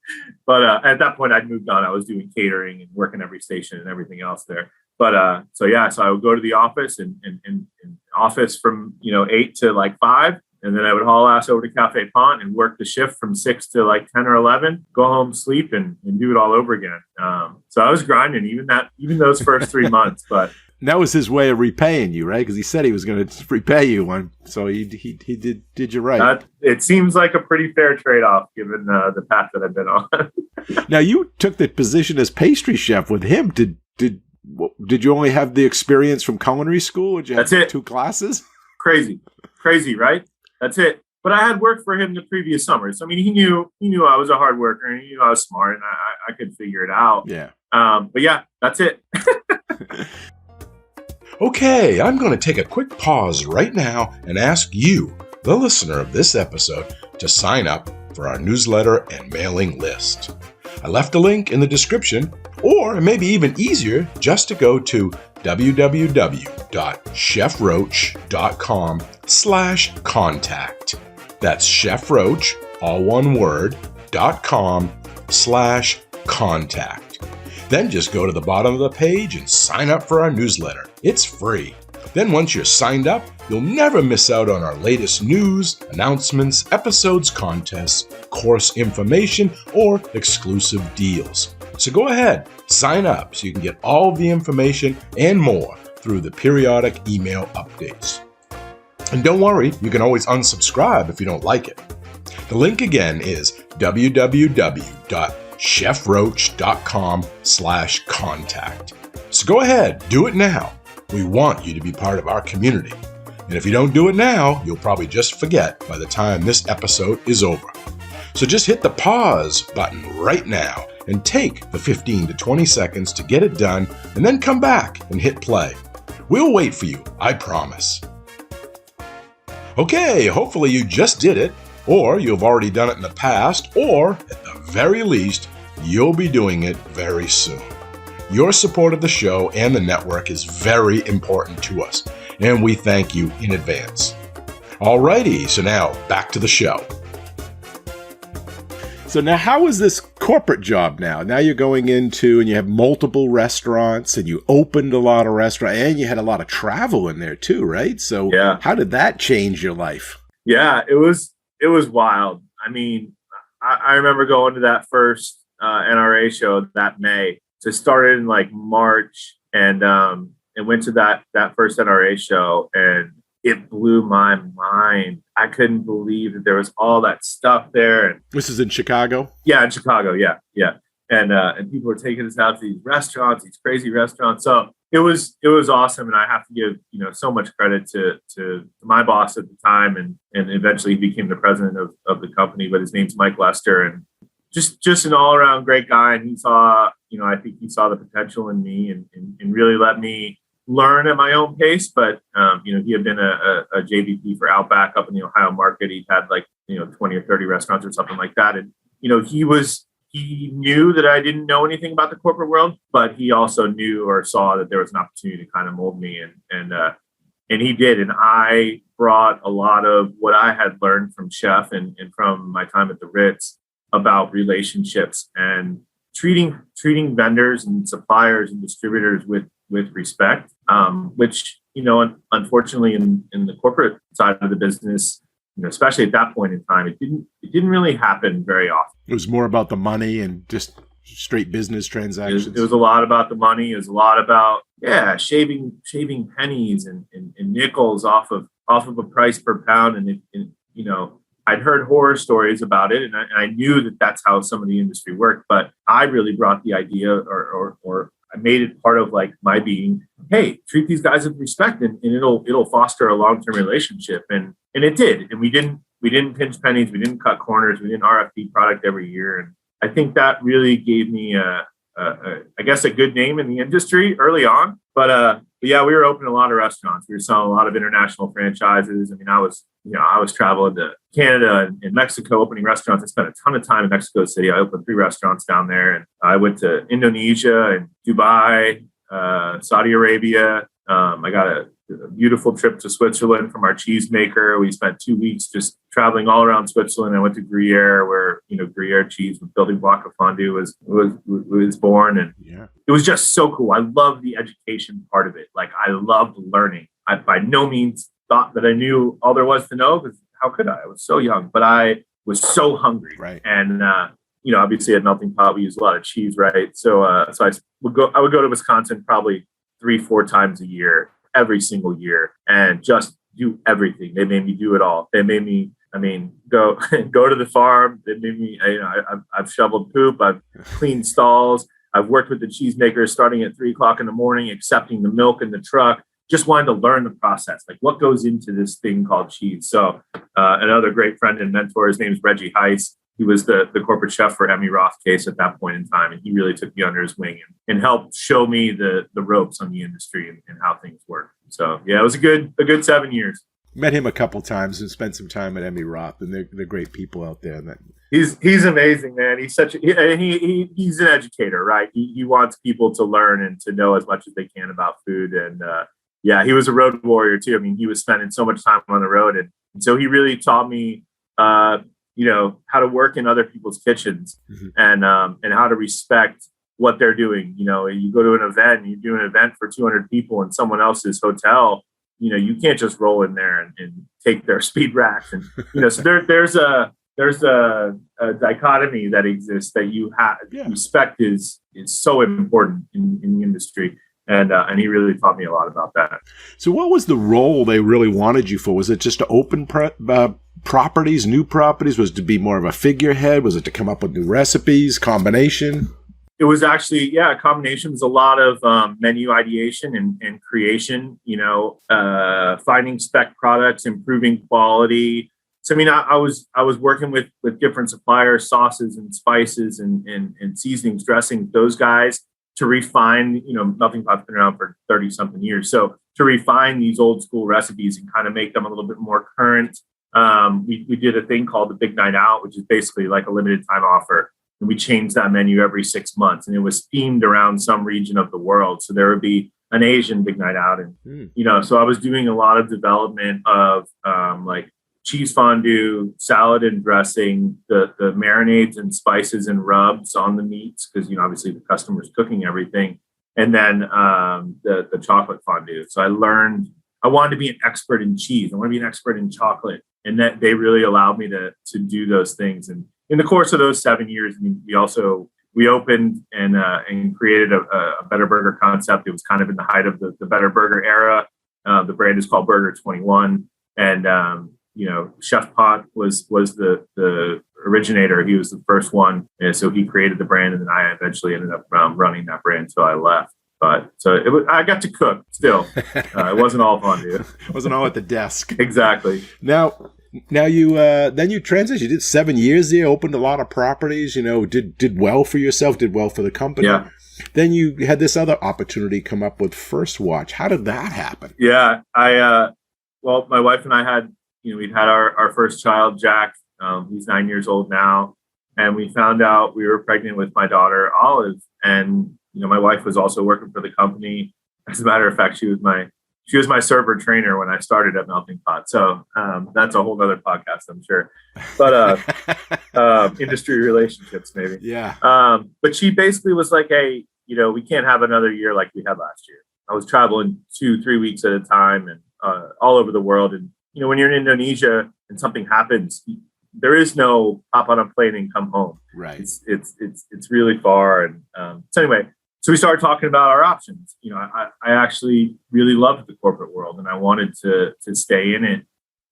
S2: But at that point, I'd moved on. I was doing catering and working every station and everything else there. But so I would go to the office and office from 8 to like 5. And then I would haul ass over to Café Ponte and work the shift from 6 to like 10 or 11, go home, sleep, and do it all over again. So I was grinding even those first 3 months. But
S1: that was his way of repaying you, right? Because he said he was going to repay you one. So he did you right.
S2: It seems like a pretty fair trade-off given the path that I've been on.
S1: Now, you took the position as pastry chef with him. Did you only have the experience from culinary school? Or did you have 2 classes?
S2: Crazy, right? That's it. But I had worked for him the previous summer. So, I mean, he knew I was a hard worker, and he knew I was smart, and I could figure it out.
S1: Yeah.
S2: But yeah, that's it.
S3: Okay, I'm going to take a quick pause right now and ask you, the listener of this episode, to sign up for our newsletter and mailing list. I left a link in the description, or it may be even easier just to go to www.chefroach.com/contact. That's chefroach, all one word, .com/contact. Then just go to the bottom of the page and sign up for our newsletter. It's free. Then once you're signed up, you'll never miss out on our latest news, announcements, episodes, contests, course information, or exclusive deals. So go ahead, sign up so you can get all of the information and more through the periodic email updates. And don't worry, you can always unsubscribe if you don't like it. The link again is www.chefroach.com/contact. So go ahead, do it now. We want you to be part of our community. And if you don't do it now, you'll probably just forget by the time this episode is over. So just hit the pause button right now and take the 15 to 20 seconds to get it done, and then come back and hit play. We'll wait for you, I promise. Okay, hopefully you just did it, or you've already done it in the past, or at the very least, you'll be doing it very soon. Your support of the show and the network is very important to us, and we thank you in advance. Alrighty, so now back to the show.
S1: So now how is this corporate job now? Now you're going into, and you have multiple restaurants, and you opened a lot of restaurants, and you had a lot of travel in there too, right? So
S2: yeah.
S1: How did that change your life?
S2: Yeah, it was wild. I mean, I remember going to that first NRA show that May. So it started in like March, and went to that first NRA show, and it blew my mind. I couldn't believe that there was all that stuff there. And
S1: this is in Chicago?
S2: Yeah, in Chicago. Yeah. And people were taking us out to these restaurants, these crazy restaurants. So it was awesome. And I have to give, so much credit to my boss at the time. And eventually he became the president of the company, but his name's Mike Lester, and just an all around great guy. And he saw, I think he saw the potential in me and really let me learn at my own pace, but he had been a JVP for Outback up in the Ohio market. He had 20 or 30 restaurants or something like that. And, he knew that I didn't know anything about the corporate world, but he also knew or saw that there was an opportunity to kind of mold me, and he did. And I brought a lot of what I had learned from Chef and from my time at the Ritz about relationships and treating vendors and suppliers and distributors with respect, which, unfortunately in the corporate side of the business, especially at that point in time, it didn't really happen very often.
S1: It was more about the money and just straight business transactions.
S2: It was a lot about the money. It was a lot about, shaving pennies and nickels off of a price per pound. And I'd heard horror stories about it, and I knew that that's how some of the industry worked. But I really brought the idea, or I made it part of my being. Hey, treat these guys with respect, and it'll foster a long-term relationship. And it did. And we didn't pinch pennies, we didn't cut corners, we didn't RFP product every year. And I think that really gave me a good name in the industry early on. But we were opening a lot of restaurants. We were selling a lot of international franchises. I mean, I was traveling to Canada and Mexico opening restaurants. I spent a ton of time in Mexico City. I opened 3 restaurants down there, and I went to Indonesia and Dubai, Saudi Arabia. I got a beautiful trip to Switzerland from our cheesemaker. We spent 2 weeks just traveling all around Switzerland. I went to Gruyere, where Gruyere cheese with building block of fondue was born, and it was just so cool. I loved the education part of it. I loved learning. I by no means thought that I knew all there was to know, because how could I? I was so young, but I was so hungry.
S1: Right.
S2: And obviously at Melting Pot we use a lot of cheese, right? So I would go to Wisconsin probably 3-4 times a year, every single year, and just do everything. They made me do it all. They made me, go to the farm. They made me, I've shoveled poop. I've cleaned stalls. I've worked with the cheesemakers starting at 3:00 in the morning, accepting the milk in the truck. Just wanted to learn the process, what goes into this thing called cheese. So another great friend and mentor, his name is Reggie Heiss. He was the corporate chef for Emmy Roth case at that point in time. And he really took me under his wing and helped show me the ropes on the industry and how things work. So it was a good 7 years.
S1: Met him a couple times and spent some time at Emmy Roth, and they're great people out there.
S2: He's amazing, man. He's he's an educator, right? He wants people to learn and to know as much as they can about food. And he was a road warrior too. He was spending so much time on the road, and so he really taught me how to work in other people's kitchens, and how to respect what they're doing. You go to an event, you do an event for 200 people in someone else's hotel. You can't just roll in there and take their speed racks. And, so there's a dichotomy that exists that you have. Respect is so important in the industry. And he really taught me a lot about that.
S1: So what was the role they really wanted you for? Was it just to open properties, new properties? Was it to be more of a figurehead? Was it to come up with new recipes, combination?
S2: It was actually, a combination. It was a lot of menu ideation and creation, finding spec products, improving quality. So, I was working with different suppliers, sauces and spices and seasonings, dressings, those guys, to refine, Melting Pot's been around for 30 something years. So to refine these old school recipes and kind of make them a little bit more current. We did a thing called the Big Night Out, which is basically like a limited time offer. And we changed that menu every 6 months, and it was themed around some region of the world. So there would be an Asian Big Night Out. And, so I was doing a lot of development of cheese fondue, salad and dressing, the marinades and spices and rubs on the meats, because, obviously the customer's cooking everything. And then the chocolate fondue. So I wanted to be an expert in cheese. I want to be an expert in chocolate. And that they really allowed me to do those things. And in the course of those 7 years, we opened and created a Better Burger concept. It was kind of in the height of the Better Burger era. The brand is called Burger 21. And, Chef Ponte was the originator. He was the first one. And so he created the brand, and then I eventually ended up running that brand until I left. But so I got to cook still. It wasn't all fondue.
S1: It wasn't all at the desk.
S2: Exactly.
S1: Now you then you transitioned. You did 7 years there, opened a lot of properties. Did well for yourself, did well for the company.
S2: Yeah.
S1: Then you had this other opportunity come up with First Watch. How did that happen?
S2: Yeah, well, my wife and I had, we'd had our first child, Jack. He's 9 years old now. And we found out we were pregnant with my daughter, Olive. And, my wife was also working for the company. As a matter of fact, she was my server trainer when I started at Melting Pot. So that's a whole other podcast, I'm sure. But industry relationships, maybe.
S1: Yeah.
S2: But she basically was like, hey, we can't have another year like we had last year. I was traveling 2-3 weeks at a time and all over the world. And, when you're in Indonesia and something happens, there is no hop on a plane and come home.
S1: Right.
S2: It's really far. And so anyway, so we started talking about our options. I actually really loved the corporate world and I wanted to stay in it.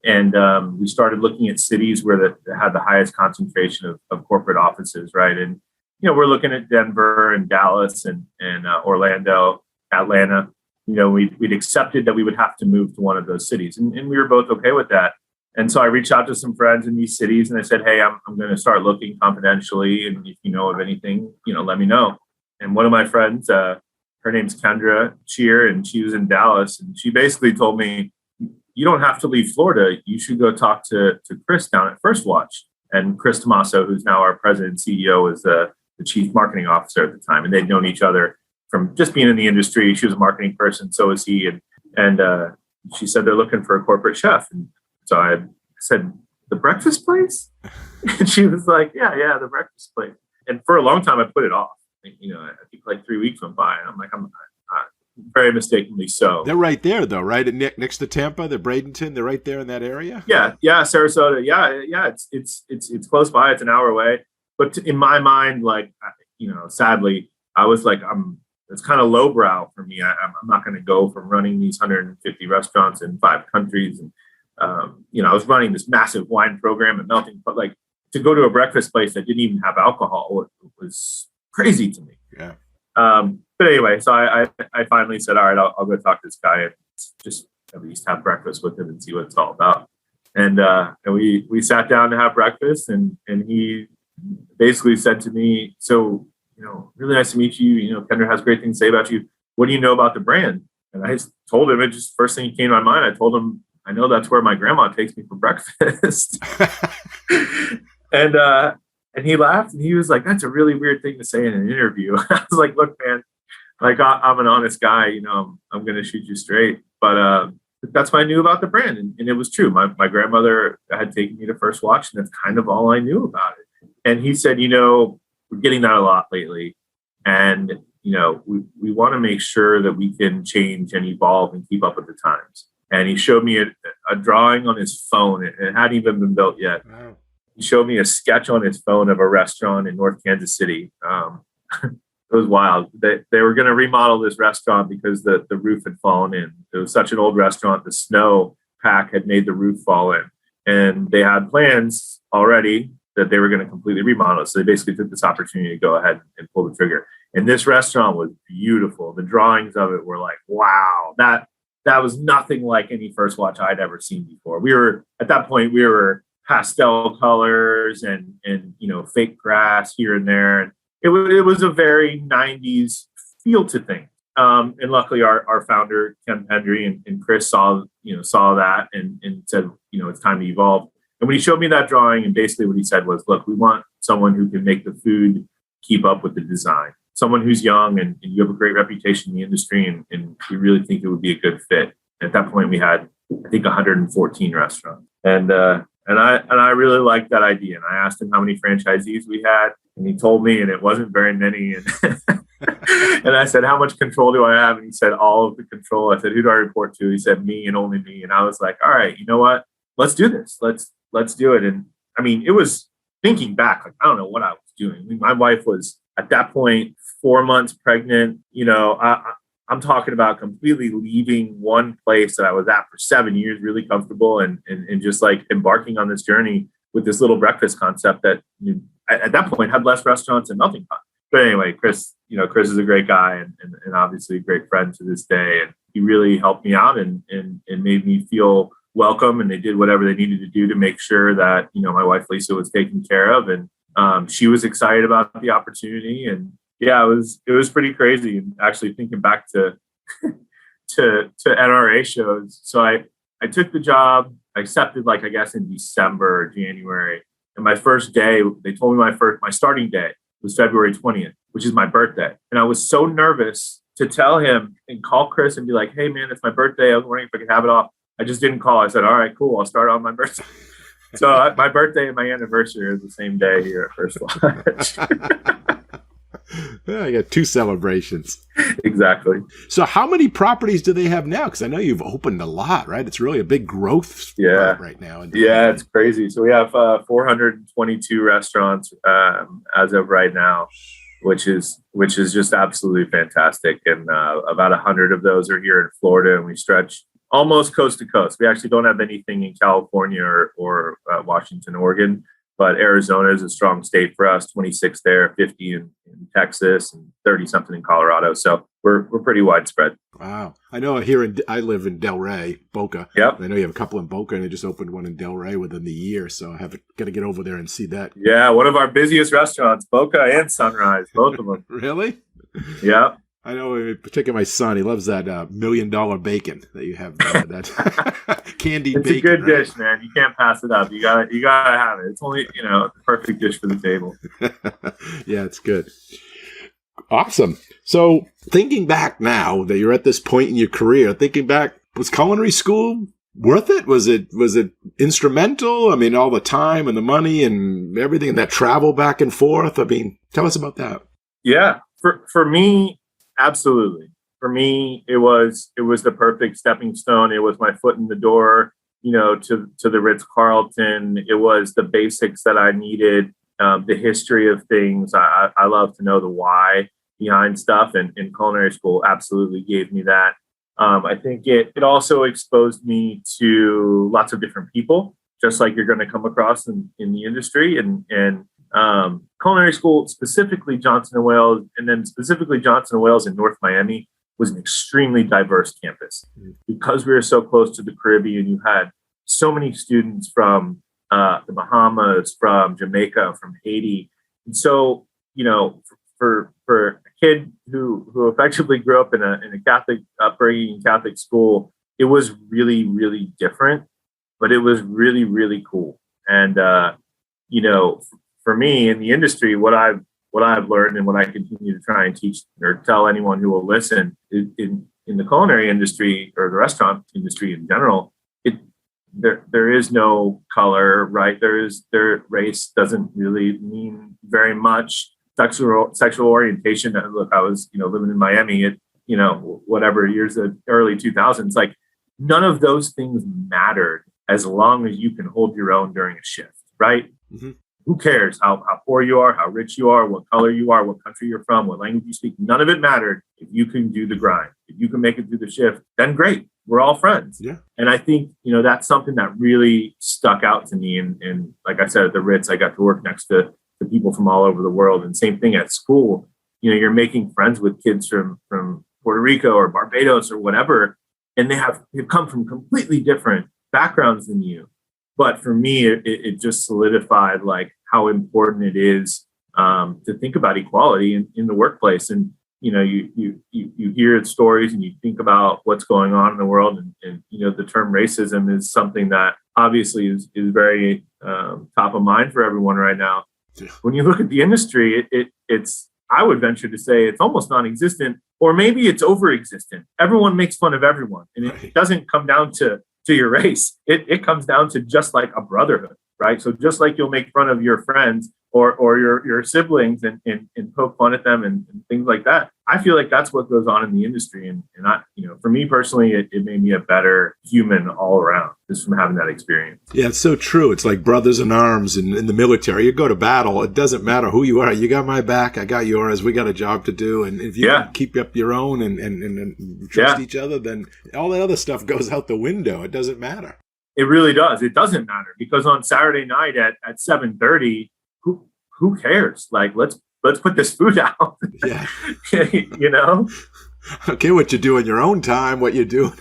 S2: And we started looking at cities where that had the highest concentration of corporate offices, right? And, we're looking at Denver and Dallas and Orlando, Atlanta. We'd accepted that we would have to move to one of those cities. And we were both okay with that. And so I reached out to some friends in these cities and I said, hey, I'm going to start looking confidentially. And if you know of anything, let me know. And one of my friends, her name's Kendra Cheer, and she was in Dallas. And she basically told me, you don't have to leave Florida. You should go talk to Chris down at First Watch. And Chris Tomaso, who's now our president and CEO, was the chief marketing officer at the time. And they'd known each other from just being in the industry. She was a marketing person, so was he. And she said they're looking for a corporate chef. And so I said, the breakfast place? And she was like, yeah, the breakfast place. And for a long time, I put it off. I think like 3 weeks went by. And I'm like, I'm very mistakenly so.
S1: They're right there, though, right? Next to Tampa, they're Bradenton. They're right there in that area.
S2: Yeah, Sarasota. Yeah. It's close by. It's an hour away. But in my mind, like, sadly, I was like, it's kind of lowbrow for me. I'm not going to go from running these 150 restaurants in 5 countries. And, I was running this massive wine program at Melting, but like to go to a breakfast place that didn't even have alcohol, it was crazy to me.
S1: Yeah.
S2: But anyway, so I finally said, all right, I'll go talk to this guy and just at least have breakfast with him and see what it's all about. And we sat down to have breakfast and he basically said to me, so, really nice to meet you. Kendra has great things to say about you. What do you know about the brand? And I just told him, it just first thing that came to my mind. I told him, I know that's where my grandma takes me for breakfast. And he laughed and he was like, that's a really weird thing to say in an interview. I was like, look, man, like I'm an honest guy, I'm going to shoot you straight. But that's what I knew about the brand. And it was true. My grandmother had taken me to First Watch and that's kind of all I knew about it. And he said, we're getting that a lot lately. And, we want to make sure that we can change and evolve and keep up with the times. And he showed me a drawing on his phone. It hadn't even been built yet.
S1: Wow.
S2: He showed me a sketch on his phone of a restaurant in North Kansas City. It was wild. They were going to remodel this restaurant because the roof had fallen in. It was such an old restaurant. The snow pack had made the roof fall in. And they had plans already that they were going to completely remodel it. So they basically took this opportunity to go ahead and pull the trigger. And this restaurant was beautiful. The drawings of it were like, wow, that was nothing like any First Watch I'd ever seen before. At that point, we were pastel colors and fake grass here and there. And it was a very 90s feel to things. And luckily our founder, Ken Pendry and Chris saw that and said, it's time to evolve. And when he showed me that drawing, and basically what he said was, look, we want someone who can make the food keep up with the design, someone who's young and you have a great reputation in the industry and we really think it would be a good fit. At that point, we had, I think, 114 restaurants. And I really liked that idea. And I asked him how many franchisees we had, and he told me, and it wasn't very many. And, and I said, how much control do I have? And he said, all of the control. I said, who do I report to? He said, me and only me. And I was like, all right, you know what? Let's do this. Let's do it. And I mean, it was thinking back, like, I don't know what I was doing. I mean, my wife was at that point 4 months pregnant. I'm talking about completely leaving one place that I was at for 7 years, really comfortable and just like embarking on this journey with this little breakfast concept that at that point had less restaurants than Melting Pot. But anyway, Chris is a great guy and obviously a great friend to this day. And he really helped me out and made me feel welcome. And they did whatever they needed to do to make sure that, my wife, Lisa, was taken care of. And she was excited about the opportunity. And Yeah, it was pretty crazy. And actually thinking back to to NRA shows. So I took the job, I accepted like I guess in December or January. And my first day, they told me my starting day was February 20th, which is my birthday. And I was so nervous to tell him and call Chris and be like, hey man, it's my birthday. I was wondering if I could have it off. I just didn't call. I said, all right, cool. I'll start on my birthday. So my birthday and my anniversary are the same day here at First Watch.
S1: Yeah, I got 2 celebrations.
S2: Exactly.
S1: So how many properties do they have now? Because I know you've opened a lot, right? It's really a big growth spot right now.
S2: Yeah, it's crazy. So we have 422 restaurants as of right now, which is just absolutely fantastic. And about 100 of those are here in Florida, and we stretch almost coast to coast. We actually don't have anything in California or Washington, Oregon. But Arizona is a strong state for us, 26 there, 50 in Texas, and 30-something in Colorado. So we're pretty widespread.
S1: Wow. I know I live in Delray, Boca.
S2: Yep.
S1: I know you have a couple in Boca, and they just opened one in Delray within the year. So I got to get over there and see that.
S2: Yeah, one of our busiest restaurants, Boca and Sunrise, both of them.
S1: Really?
S2: Yep.
S1: I know, particularly my son, he loves that $1 million bacon that you have there. That candied
S2: it's
S1: bacon.
S2: It's a good dish, man. You can't pass it up. You gotta have it. It's only, the perfect dish for the table.
S1: Yeah, it's good. Awesome. So thinking back now that you're at this point in your career, was culinary school worth it? Was it instrumental? I mean, all the time and the money and everything and that travel back and forth. I mean, tell us about that.
S2: Yeah. For me, absolutely. For me, it was the perfect stepping stone. It was my foot in the door, to the Ritz-Carlton. It was the basics that I needed, the history of things. I love to know the why behind stuff, and culinary school absolutely gave me that. I think it also exposed me to lots of different people, just like you're going to come across in the industry, and culinary school, specifically Johnson & Wales, and then specifically Johnson & Wales in North Miami, was an extremely diverse campus. Because we were so close to the Caribbean, you had so many students from the Bahamas, from Jamaica, from Haiti. And so, for a kid who effectively grew up in a Catholic upbringing, Catholic school, it was really, really different, but it was really, really cool. And, for me in the industry, what I've learned and what I continue to try and teach or tell anyone who will listen in the culinary industry or the restaurant industry in general, there is no color, right? Their race doesn't really mean very much. Sexual orientation. Look, I was, living in Miami at, whatever years, the early 2000s, like none of those things mattered as long as you can hold your own during a shift, right? Mm-hmm. Who cares how poor you are, how rich you are, what color you are, what country you're from, what language you speak? None of it mattered if you can do the grind. If you can make it through the shift, then great. We're all friends. Yeah. And I think, that's something that really stuck out to me. And like I said, at the Ritz, I got to work next to people from all over the world. And same thing at school, you're making friends with kids from Puerto Rico or Barbados or whatever. And they've come from completely different backgrounds than you. But for me, it just solidified like how important it is to think about equality in the workplace. And you hear stories and you think about what's going on in the world, and the term racism is something that obviously is very top of mind for everyone right now. When you look at the industry, it's I would venture to say it's almost non-existent, or maybe it's over-existent. Everyone makes fun of everyone, and it doesn't come down to your race. It comes down to just like a brotherhood, right? So just like you'll make fun of your friends or your siblings and poke fun at them and things like that. I feel like that's what goes on in the industry. And I, for me personally, it made me a better human all around just from having that experience. Yeah, it's so true. It's like brothers in arms in the military. You go to battle. It doesn't matter who you are. You got my back. I got yours. We got a job to do. And if you can keep up your own and trust each other, then all that other stuff goes out the window. It doesn't matter. It really does. It doesn't matter, because on Saturday night at 7:30, who cares? Like, let's put this food out. Yeah.
S1: I don't care what you do in your own time, what you do.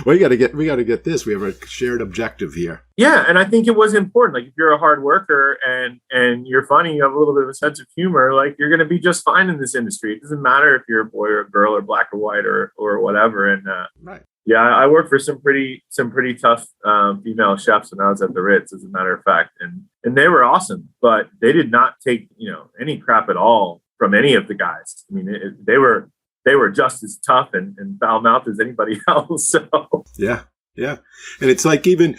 S1: We got to get this. We have a shared objective here.
S2: Yeah, and I think it was important. Like if you're a hard worker and you're funny, you have a little bit of a sense of humor, like you're going to be just fine in this industry. It doesn't matter if you're a boy or a girl or black or white or whatever. And
S1: right.
S2: Yeah, I worked for some pretty tough female chefs when I was at the Ritz, as a matter of fact, and they were awesome, but they did not take any crap at all from any of the guys. I mean, they were just as tough and foul-mouthed as anybody else. So
S1: yeah, and it's like even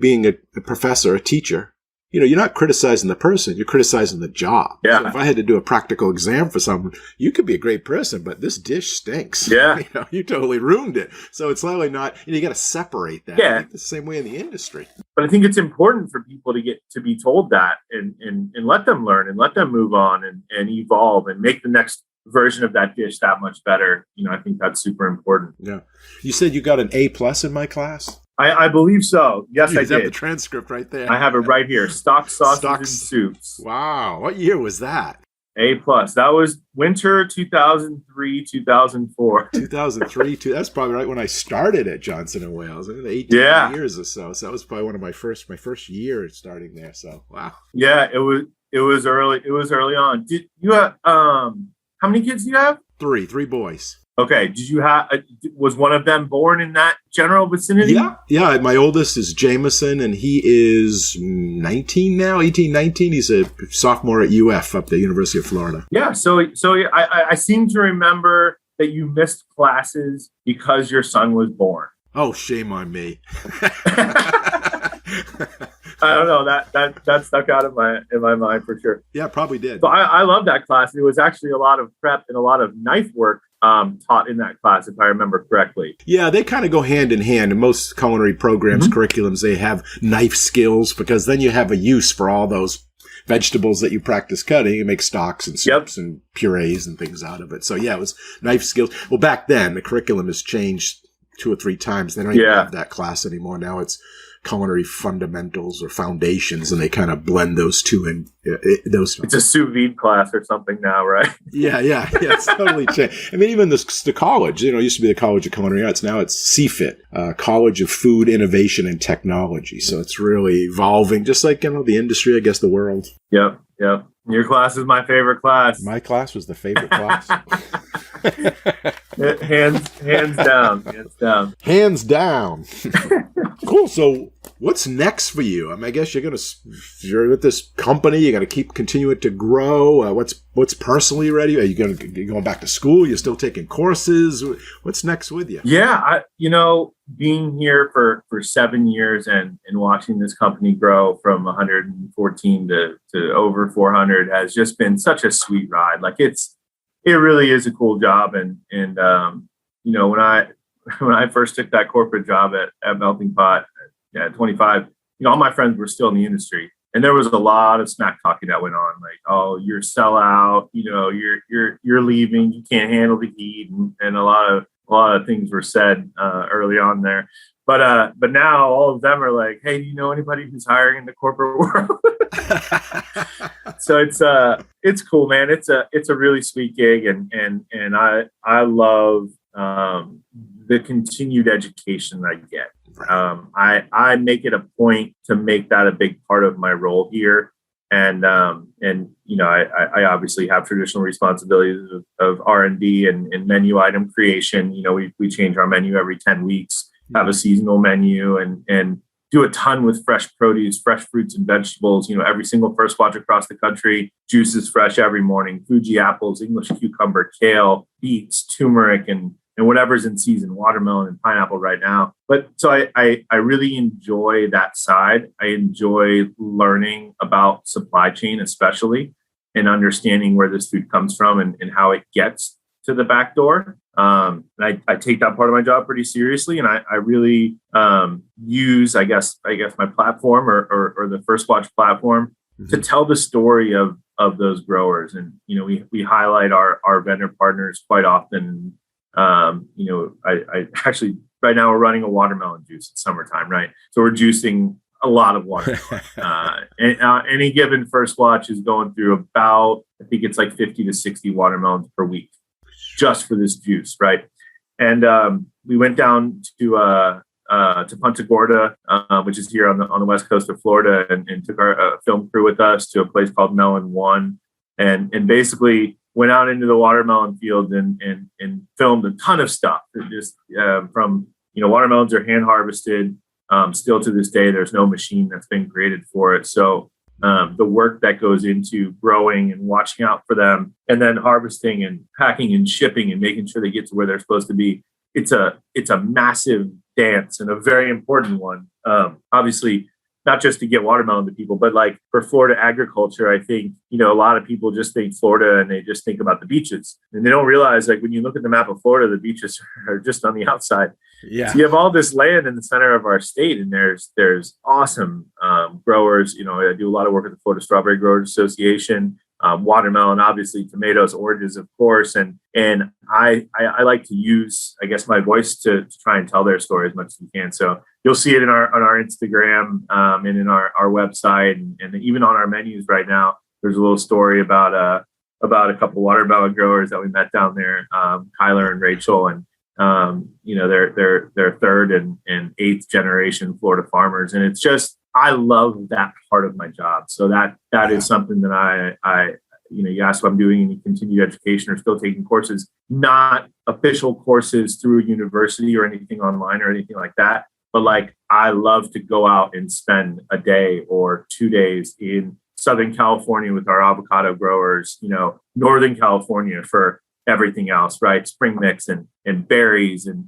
S1: being a professor, a teacher. You're not criticizing the person, you're criticizing the job.
S2: Yeah.
S1: So if I had to do a practical exam for someone, you could be a great person, but this dish stinks.
S2: Yeah.
S1: You totally ruined it. So it's literally not, you got to separate that.
S2: Yeah.
S1: The same way in the industry.
S2: But I think it's important for people to be told that and let them learn and let them move on and evolve and make the next version of that dish that much better. I think that's super important.
S1: Yeah. You said you got an A+ in my class?
S2: I believe so. Yes, I
S1: did. You have
S2: did.
S1: the transcript right there.
S2: I have it right here. Stock sauces and soups.
S1: Wow. What year was that?
S2: A+. That was winter 2003, 2004.
S1: 2003, that's probably right when I started at Johnson & Wales. 18 years or so. So that was probably one of my first year starting there. So, wow.
S2: Yeah, it was early. It was early on. Did you have, how many kids do you have?
S1: Three boys.
S2: Okay. Did you have, was one of them born in that general vicinity?
S1: Yeah. My oldest is Jameson, and he is 19 now, 18, 19. He's a sophomore at UF up the University of Florida.
S2: Yeah. So I seem to remember that you missed classes because your son was born.
S1: Oh, shame on me.
S2: I don't know, that stuck out in my mind for sure.
S1: Yeah, probably did.
S2: So I love that class. It was actually a lot of prep and a lot of knife work taught in that class, if I remember correctly.
S1: Yeah, they kind of go hand in hand. In most culinary programs, curriculums, they have knife skills because then you have a use for all those vegetables that you practice cutting. You make stocks and soups and purees and things out of it. So yeah, it was knife skills. Well, back then, the curriculum has changed 2 or 3 times. They don't even have that class anymore. Now it's culinary fundamentals or foundations, and they kind of blend those two in. It's
S2: a sous vide class or something now, right?
S1: Yeah, it's totally changed. I mean, even the college, it used to be the College of Culinary Arts. Now it's CFIT, College of Food Innovation and Technology. So it's really evolving, just like, the industry, I guess, the world.
S2: Yep. Your class is my favorite class.
S1: My class was the favorite class. Hands down. Cool. So what's next for you? I mean, I guess you're with this company. You got to continue it to grow. What's personally ready? Are you going back to school? You're still taking courses? What's next with you?
S2: Yeah. Being here for 7 years and watching this company grow from 114 to over 400 has just been such a sweet ride. Like it really is a cool job. And when I first took that corporate job at Melting Pot at 25, all my friends were still in the industry, and there was a lot of smack talking that went on, like, "Oh, you're a sellout, you're leaving, you can't handle the heat," and a lot of things were said early on there. But now all of them are like, "Hey, do you know anybody who's hiring in the corporate world?" So it's cool, man. It's a really sweet gig, and I love the continued education I get. I make it a point to make that a big part of my role here. And I obviously have traditional responsibilities of R&D and menu item creation. We change our menu every 10 weeks, have a seasonal menu, and do a ton with fresh produce, fresh fruits and vegetables. Every single first watch across the country, juices fresh every morning, Fuji apples, English cucumber, kale, beets, turmeric, and whatever's in season, watermelon and pineapple right now. But so I really enjoy that side. I enjoy learning about supply chain, especially, and understanding where this food comes from and how it gets to the back door. And I take that part of my job pretty seriously. And I really use, I guess my platform or the First Watch platform to tell the story of those growers. And, we highlight our vendor partners quite often. I actually, right now we're running a watermelon juice. It's summertime, right? So we're juicing a lot of watermelon. Any given First Watch is going through about, I think it's like 50 to 60 watermelons per week just for this juice, right? And we went down to Punta Gorda, which is here on the west coast of Florida, and took our film crew with us to a place called Melon One, and basically went out into the watermelon field and filmed a ton of stuff. Just from watermelons are hand harvested. Still to this day, there's no machine that's been created for it. So the work that goes into growing and watching out for them, and then harvesting and packing and shipping and making sure they get to where they're supposed to be. It's a massive dance and a very important one. Obviously, not just to get watermelon to people, but like for Florida agriculture, I think, a lot of people just think Florida and they just think about the beaches, and they don't realize, like, when you look at the map of Florida, the beaches are just on the outside.
S1: Yeah.
S2: So you have all this land in the center of our state, and there's awesome growers. I do a lot of work with the Florida Strawberry Growers Association. Watermelon, obviously, tomatoes, oranges, of course, and I like to use, I guess, my voice to try and tell their story as much as we can. So you'll see it on our Instagram and in our website, and even on our menus right now. There's a little story about a couple watermelon growers that we met down there, Kyler and Rachel, and they're third and eighth generation Florida farmers, and it's just, I love that part of my job. So that is something that I you asked what I'm doing any continued education or still taking courses, not official courses through a university or anything online or anything like that. But like, I love to go out and spend a day or 2 days in Southern California with our avocado growers, Northern California for everything else, right? Spring mix and berries and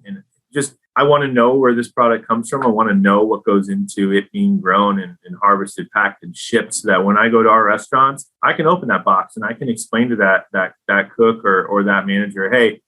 S2: just, I want to know where this product comes from. I want to know what goes into it being grown and harvested, packed, and shipped, so that when I go to our restaurants, I can open that box and I can explain to that cook or that manager, hey,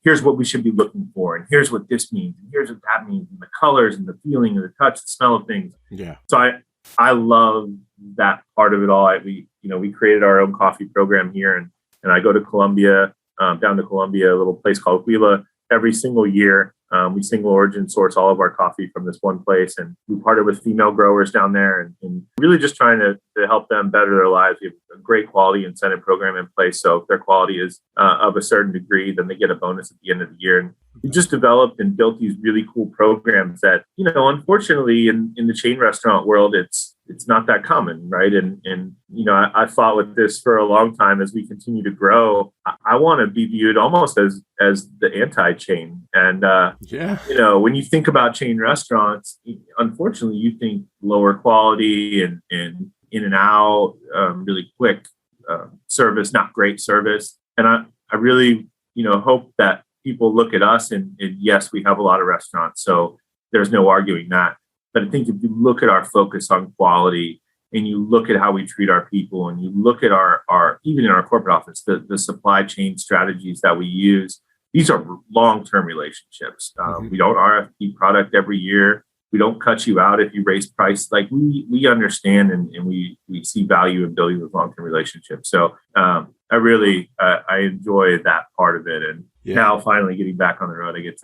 S2: here's what we should be looking for, and here's what this means, and here's what that means, and the colors and the feeling and the touch, the smell of things.
S1: Yeah.
S2: So I love that part of it all. We created our own coffee program here, and I go to Colombia, down to Colombia, a little place called Huila, every single year. We single origin source all of our coffee from this one place, and we partner with female growers down there and really just trying to help them better their lives. We have a great quality incentive program in place. So if their quality is of a certain degree, then they get a bonus at the end of the year. And we just developed and built these really cool programs that, unfortunately in the chain restaurant world, it's not that common, right? And I fought with this for a long time. As we continue to grow, I want to be viewed almost as the anti-chain. And when you think about chain restaurants, unfortunately, you think lower quality and in and out, really quick service, not great service. And I really hope that people look at us and yes, we have a lot of restaurants, so there's no arguing that. But I think if you look at our focus on quality, and you look at how we treat our people, and you look at our even in our corporate office, the supply chain strategies that we use, these are long-term relationships. We don't RFP product every year. We don't cut you out if you raise price. Like we understand and we see value in building those long-term relationships. So I really I enjoy that part of it. And now finally getting back on the road, I get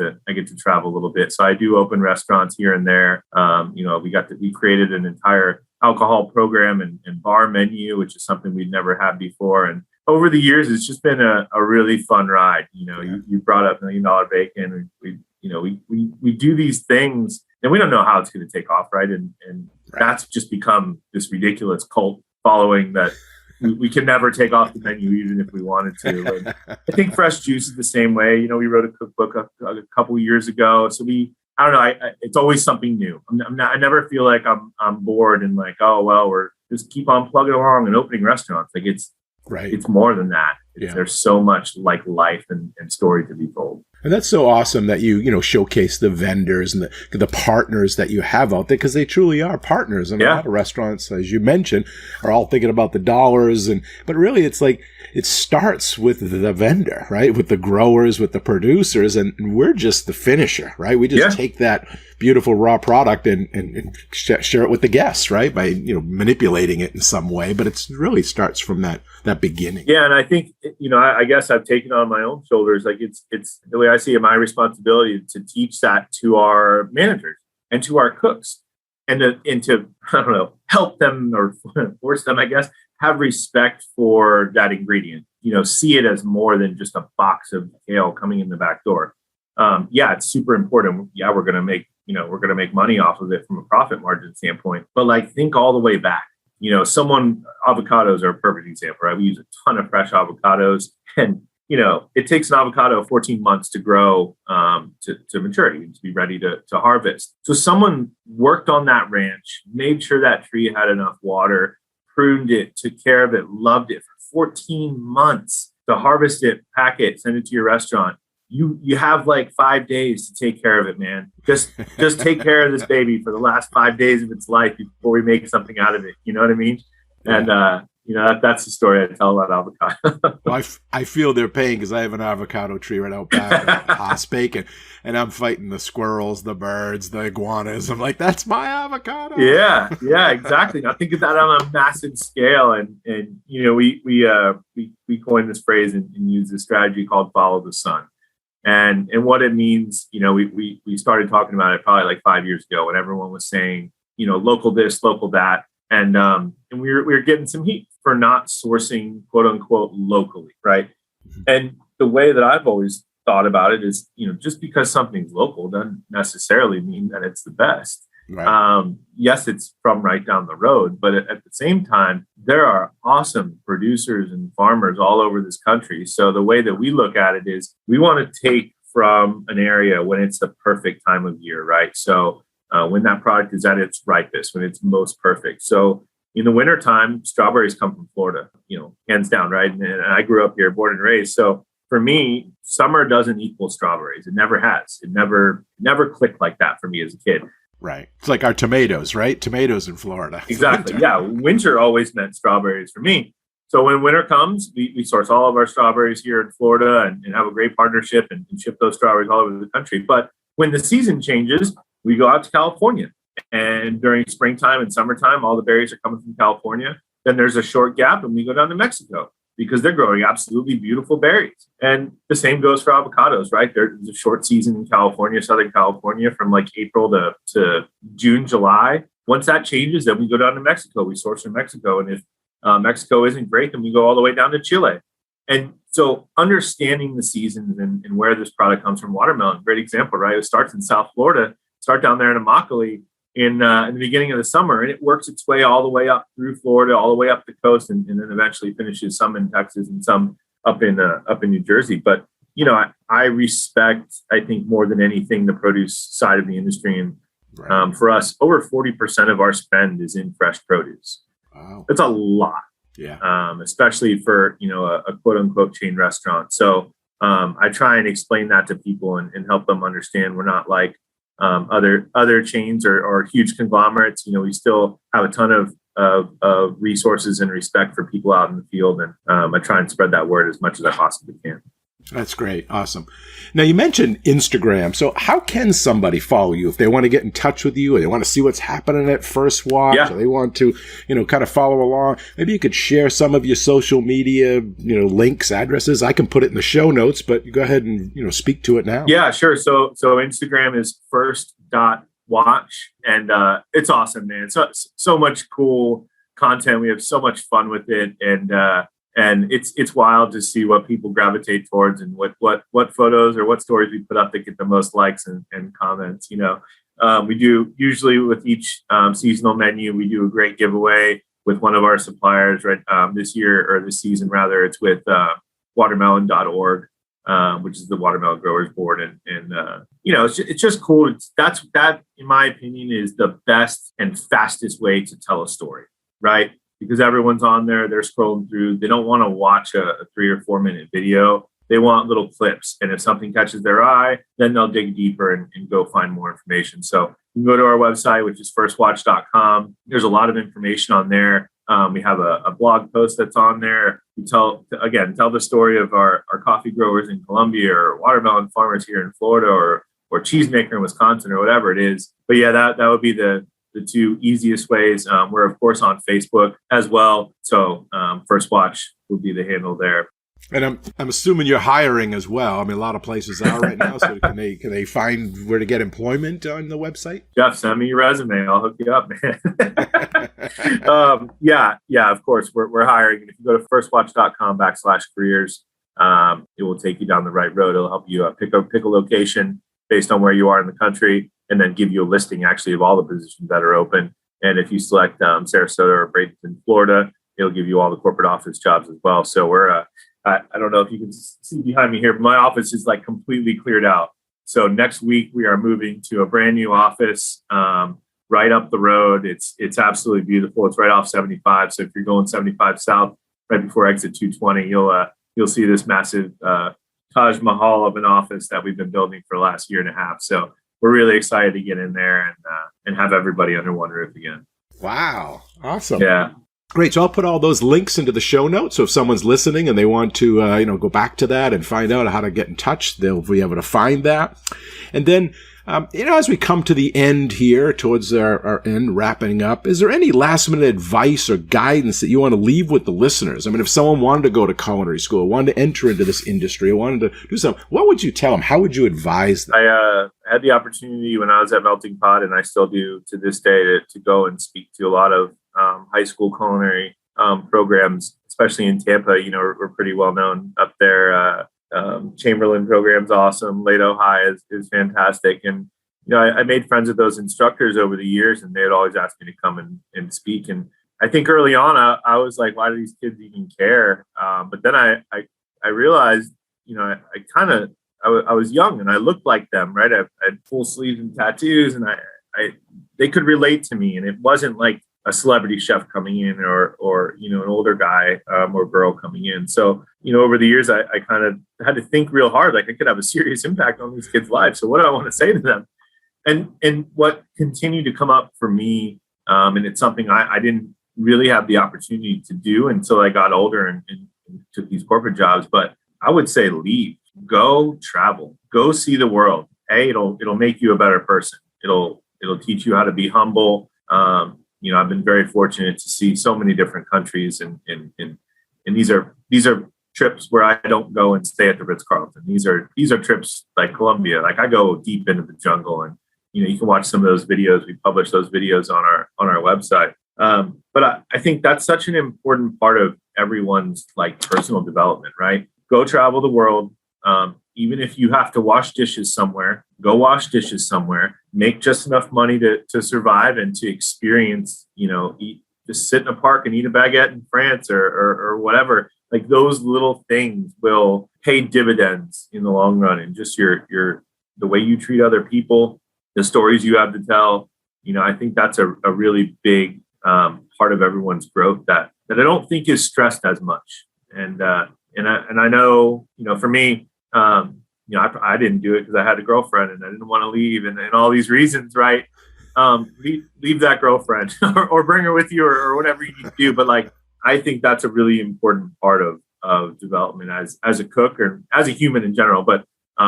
S2: to travel a little bit. So I do open restaurants here and there. We created an entire alcohol program and bar menu, which is something we'd never had before. And over the years, it's just been a really fun ride. You brought up $1 Million Bacon. We do these things, and we don't know how it's going to take off, right? And that's just become this ridiculous cult following that we can never take off the menu, even if we wanted to. And I think fresh juice is the same way. We wrote a cookbook a couple years ago, so I don't know. It's always something new. I never feel like I'm bored and like, oh well, we're just keep on plugging along and opening restaurants. Like it's more than that. There's so much like life and story to be told.
S1: And that's so awesome that you showcase the vendors and the partners that you have out there, because they truly are partners. And a lot of restaurants, as you mentioned, are all thinking about the dollars, but really it's like it starts with the vendor, right? With the growers, with the producers, and we're just the finisher, right? We just take that beautiful raw product and share it with the guests, right? By manipulating it in some way, but it really starts from that beginning.
S2: Yeah, and I think I guess I've taken on my own shoulders. Like it's the way I see it, my responsibility to teach that to our managers and to our cooks, and to I don't know, help them or force them, I guess, have respect for that ingredient. See it as more than just a box of kale coming in the back door. yeah, it's super important. Yeah, we're going to make, we're going to make money off of it from a profit margin standpoint. But like, think all the way back. Avocados are a perfect example, right? We use a ton of fresh avocados, and it takes an avocado 14 months to grow to maturity, to be ready to harvest. So someone worked on that ranch, made sure that tree had enough water, pruned it, took care of it, loved it for 14 months to harvest it, pack it, send it to your restaurant. You have like 5 days to take care of it, man. Just take care of this baby for the last 5 days of its life before we make something out of it. You know what I mean? And that's the story I tell about avocado.
S1: Well, I feel their pain because I have an avocado tree right out back at Haas Bacon, and I'm fighting the squirrels, the birds, the iguanas. I'm like, that's my avocado.
S2: Yeah, exactly. Now think of that on a massive scale, and we coined this phrase and use this strategy called "follow the sun." And what it means, we started talking about it probably like 5 years ago when everyone was saying, local this, local that. And we were getting some heat for not sourcing, quote unquote, locally, right? Mm-hmm. And the way that I've always thought about it is, just because something's local doesn't necessarily mean that it's the best. Right. Yes, it's from right down the road, but at the same time, there are awesome producers and farmers all over this country. So the way that we look at it is we want to take from an area when it's the perfect time of year, right? So when that product is at its ripest, when it's most perfect. So in the wintertime, strawberries come from Florida, hands down, right? And I grew up here, born and raised. So for me, summer doesn't equal strawberries. It never has. It never clicked like that for me as a kid.
S1: Right. It's like our tomatoes, right? Tomatoes in Florida.
S2: Exactly. Yeah. Winter always meant strawberries for me. So when winter comes, we source all of our strawberries here in Florida and have a great partnership and ship those strawberries all over the country. But when the season changes, we go out to California. And during springtime and summertime, all the berries are coming from California. Then there's a short gap and we go down to Mexico because they're growing absolutely beautiful berries. And the same goes for avocados, right? There's a short season in California, Southern California, from like April to June, July. Once that changes, then we go down to Mexico. We source from Mexico. And if Mexico isn't great, then we go all the way down to Chile. And so understanding the seasons and where this product comes from, watermelon, great example, right? It starts in South Florida, start down there in Immokalee in the beginning of the summer, and it works its way all the way up through Florida, all the way up the coast, and then eventually finishes some in Texas and some up in New Jersey. But I respect, I think, more than anything, the produce side of the industry, and right. For us, over 40% of our spend is in fresh produce. Wow, that's a lot. Yeah, especially for a quote unquote chain restaurant. So I try and explain that to people and help them understand we're not like other chains or huge conglomerates. We still have a ton of resources and respect for people out in the field, and I try and spread that word as much as I possibly can.
S1: That's great. Awesome. Now, you mentioned Instagram. So how can somebody follow you if they want to get in touch with you or they want to see what's happening at First Watch, or they want to, kind of follow along? Maybe you could share some of your social media, links, addresses. I can put it in the show notes, but go ahead and, speak to it now.
S2: Yeah, sure. So Instagram is first.watch, and it's awesome, man. So much cool content. We have so much fun with it. And it's wild to see what people gravitate towards and what photos or what stories we put up that get the most likes and comments. We do usually with each seasonal menu, we do a great giveaway with one of our suppliers. Right, this year or this season rather, it's with watermelon.org, which is the Watermelon Growers Board, and it's just cool. That in my opinion is the best and fastest way to tell a story, right? Because everyone's on there, they're scrolling through. They don't want to watch a 3 or 4 minute video. They want little clips. And if something catches their eye, then they'll dig deeper and go find more information. So you can go to our website, which is firstwatch.com. There's a lot of information on there. We have a blog post that's on there. We tell the story of our coffee growers in Colombia, or watermelon farmers here in Florida, or cheesemaker in Wisconsin, or whatever it is. But yeah, that would be the two easiest ways. We're, of course, on Facebook as well. So First Watch would be the handle there.
S1: And I'm assuming you're hiring as well. I mean, a lot of places are right now. So can they find where to get employment on the website?
S2: Jeff, send me your resume. I'll hook you up, man. Yeah, of course. We're hiring. If you go to firstwatch.com/careers, It will take you down the right road. It'll help you pick a location based on where you are in the country, and then give you a listing actually of all the positions that are open. And if you select Sarasota or Bradenton, Florida, it'll give you all the corporate office jobs as well. So we're, I don't know if you can see behind me here, but my office is like completely cleared out. So next week we are moving to a brand new office right up the road. It's absolutely beautiful. It's right off 75. So if you're going 75 south, right before exit 220, you'll see this massive Taj Mahal of an office that we've been building for the last year and a half. So we're really excited to get in there and have everybody under one roof again.
S1: Wow. Awesome.
S2: Yeah.
S1: Great. So I'll put all those links into the show notes. So if someone's listening and they want to, go back to that and find out how to get in touch, they'll be able to find that. And then, as we come to the end here, towards our end, wrapping up, is there any last minute advice or guidance that you want to leave with the listeners? I mean, if someone wanted to go to culinary school, wanted to enter into this industry, wanted to do something, what would you tell them? How would you advise them?
S2: I had the opportunity when I was at Melting Pot, and I still do to this day, to go and speak to a lot of high school culinary programs, especially in Tampa. We're pretty well known up there. Chamberlain program's awesome. Lato High is fantastic. And, I made friends with those instructors over the years, and they'd always ask me to come and speak. And I think early on, I was like, why do these kids even care? But then I realized, I was young and I looked like them, right? I had full sleeves and tattoos, and they could relate to me. And it wasn't like a celebrity chef coming in or an older guy or girl coming in. So, over the years, I kind of had to think real hard, like I could have a serious impact on these kids' lives. So what do I want to say to them? And what continued to come up for me, and it's something I didn't really have the opportunity to do until I got older and took these corporate jobs. But I would say leave, go travel, go see the world. It'll make you a better person. It'll teach you how to be humble. I've been very fortunate to see so many different countries, and these are trips where I don't go and stay at the Ritz-Carlton. These are trips like Colombia. Like I go deep into the jungle, and you can watch some of those videos. We publish those videos on our website. But I think that's such an important part of everyone's like personal development, right? Go travel the world. Even if you have to wash dishes somewhere, go wash dishes somewhere. Make just enough money to survive and to experience, just sit in a park and eat a baguette in France or whatever. Like those little things will pay dividends in the long run. And just the way you treat other people, the stories you have to tell, I think that's a really big part of everyone's growth that I don't think is stressed as much. And I know, for me, I didn't do it because I had a girlfriend and I didn't want to leave and all these reasons, right? Leave that girlfriend or bring her with you or whatever you need to do. But like, I think that's a really important part of development as a cook or as a human in general, but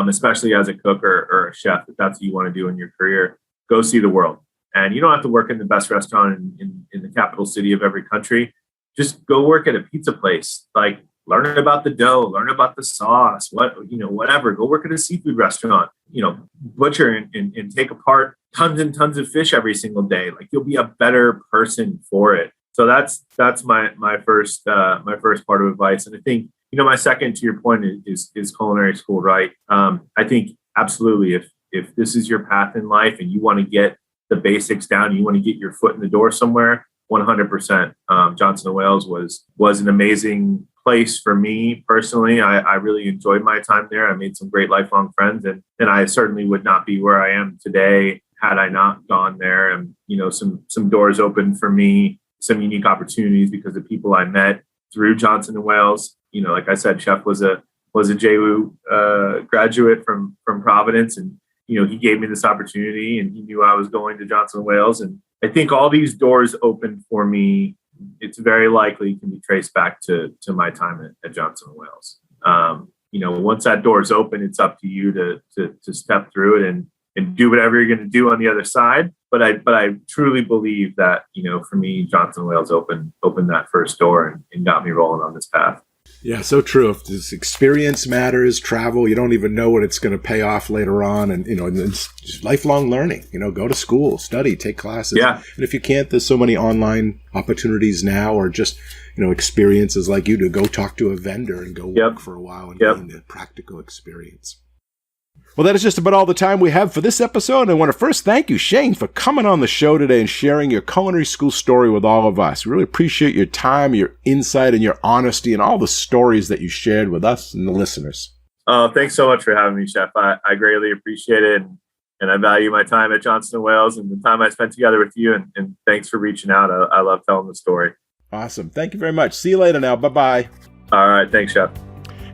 S2: especially as a cook or a chef, if that's what you want to do in your career, go see the world. And you don't have to work in the best restaurant in the capital city of every country. Just go work at a pizza place. Like, learn about the dough, learn about the sauce, whatever. Go work at a seafood restaurant, butcher and take apart tons and tons of fish every single day. Like you'll be a better person for it. So that's my first part of advice. And I think, my second, to your point, is culinary school, right? I think absolutely if this is your path in life and you want to get the basics down, you want to get your foot in the door somewhere, 100%. Johnson & Wales was an amazing place for me personally. I really enjoyed my time there. I made some great lifelong friends, and I certainly would not be where I am today had I not gone there. And some doors opened for me, some unique opportunities because of people I met through Johnson & Wales. Like I said, Chef was a JWU graduate from Providence, and he gave me this opportunity, and he knew I was going to Johnson & Wales, and I think all these doors opened for me. It's very likely can be traced back to my time at Johnson & Wales. Once that door is open, it's up to you to step through it and do whatever you're going to do on the other side. But I truly believe that, for me, Johnson & Wales opened that first door and got me rolling on this path.
S1: Yeah, so true. If this experience matters, travel, you don't even know what it's going to pay off later on. And, and it's just lifelong learning, go to school, study, take classes.
S2: Yeah.
S1: And if you can't, there's so many online opportunities now, or just, experiences like you to go talk to a vendor and go work for a while and gain the practical experience. Well, that is just about all the time we have for this episode. I want to first thank you, Shane, for coming on the show today and sharing your culinary school story with all of us. We really appreciate your time, your insight, and your honesty, and all the stories that you shared with us and the listeners.
S2: Oh, thanks so much for having me, Chef. I greatly appreciate it. And I value my time at Johnson & Wales and the time I spent together with you. And thanks for reaching out. I love telling the story.
S1: Awesome. Thank you very much. See you later now. Bye-bye.
S2: All right. Thanks, Chef.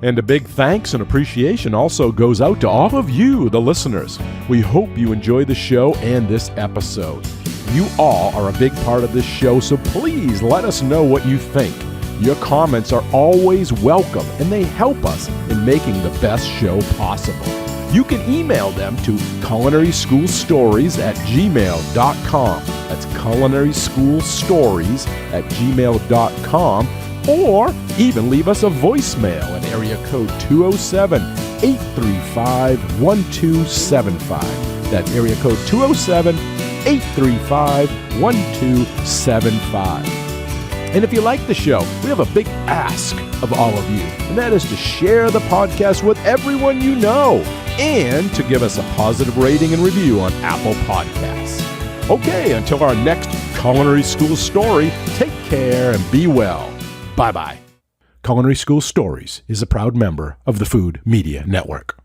S1: And a big thanks and appreciation also goes out to all of you, the listeners. We hope you enjoy the show and this episode. You all are a big part of this show, so please let us know what you think. Your comments are always welcome, and they help us in making the best show possible. You can email them to culinaryschoolstories@gmail.com. That's culinaryschoolstories@gmail.com. Or even leave us a voicemail at area code 207-835-1275. That's area code 207-835-1275. And if you like the show, we have a big ask of all of you, and that is to share the podcast with everyone you know and to give us a positive rating and review on Apple Podcasts. Okay, until our next Culinary School story, take care and be well. Bye-bye. Culinary School Stories is a proud member of the Food Media Network.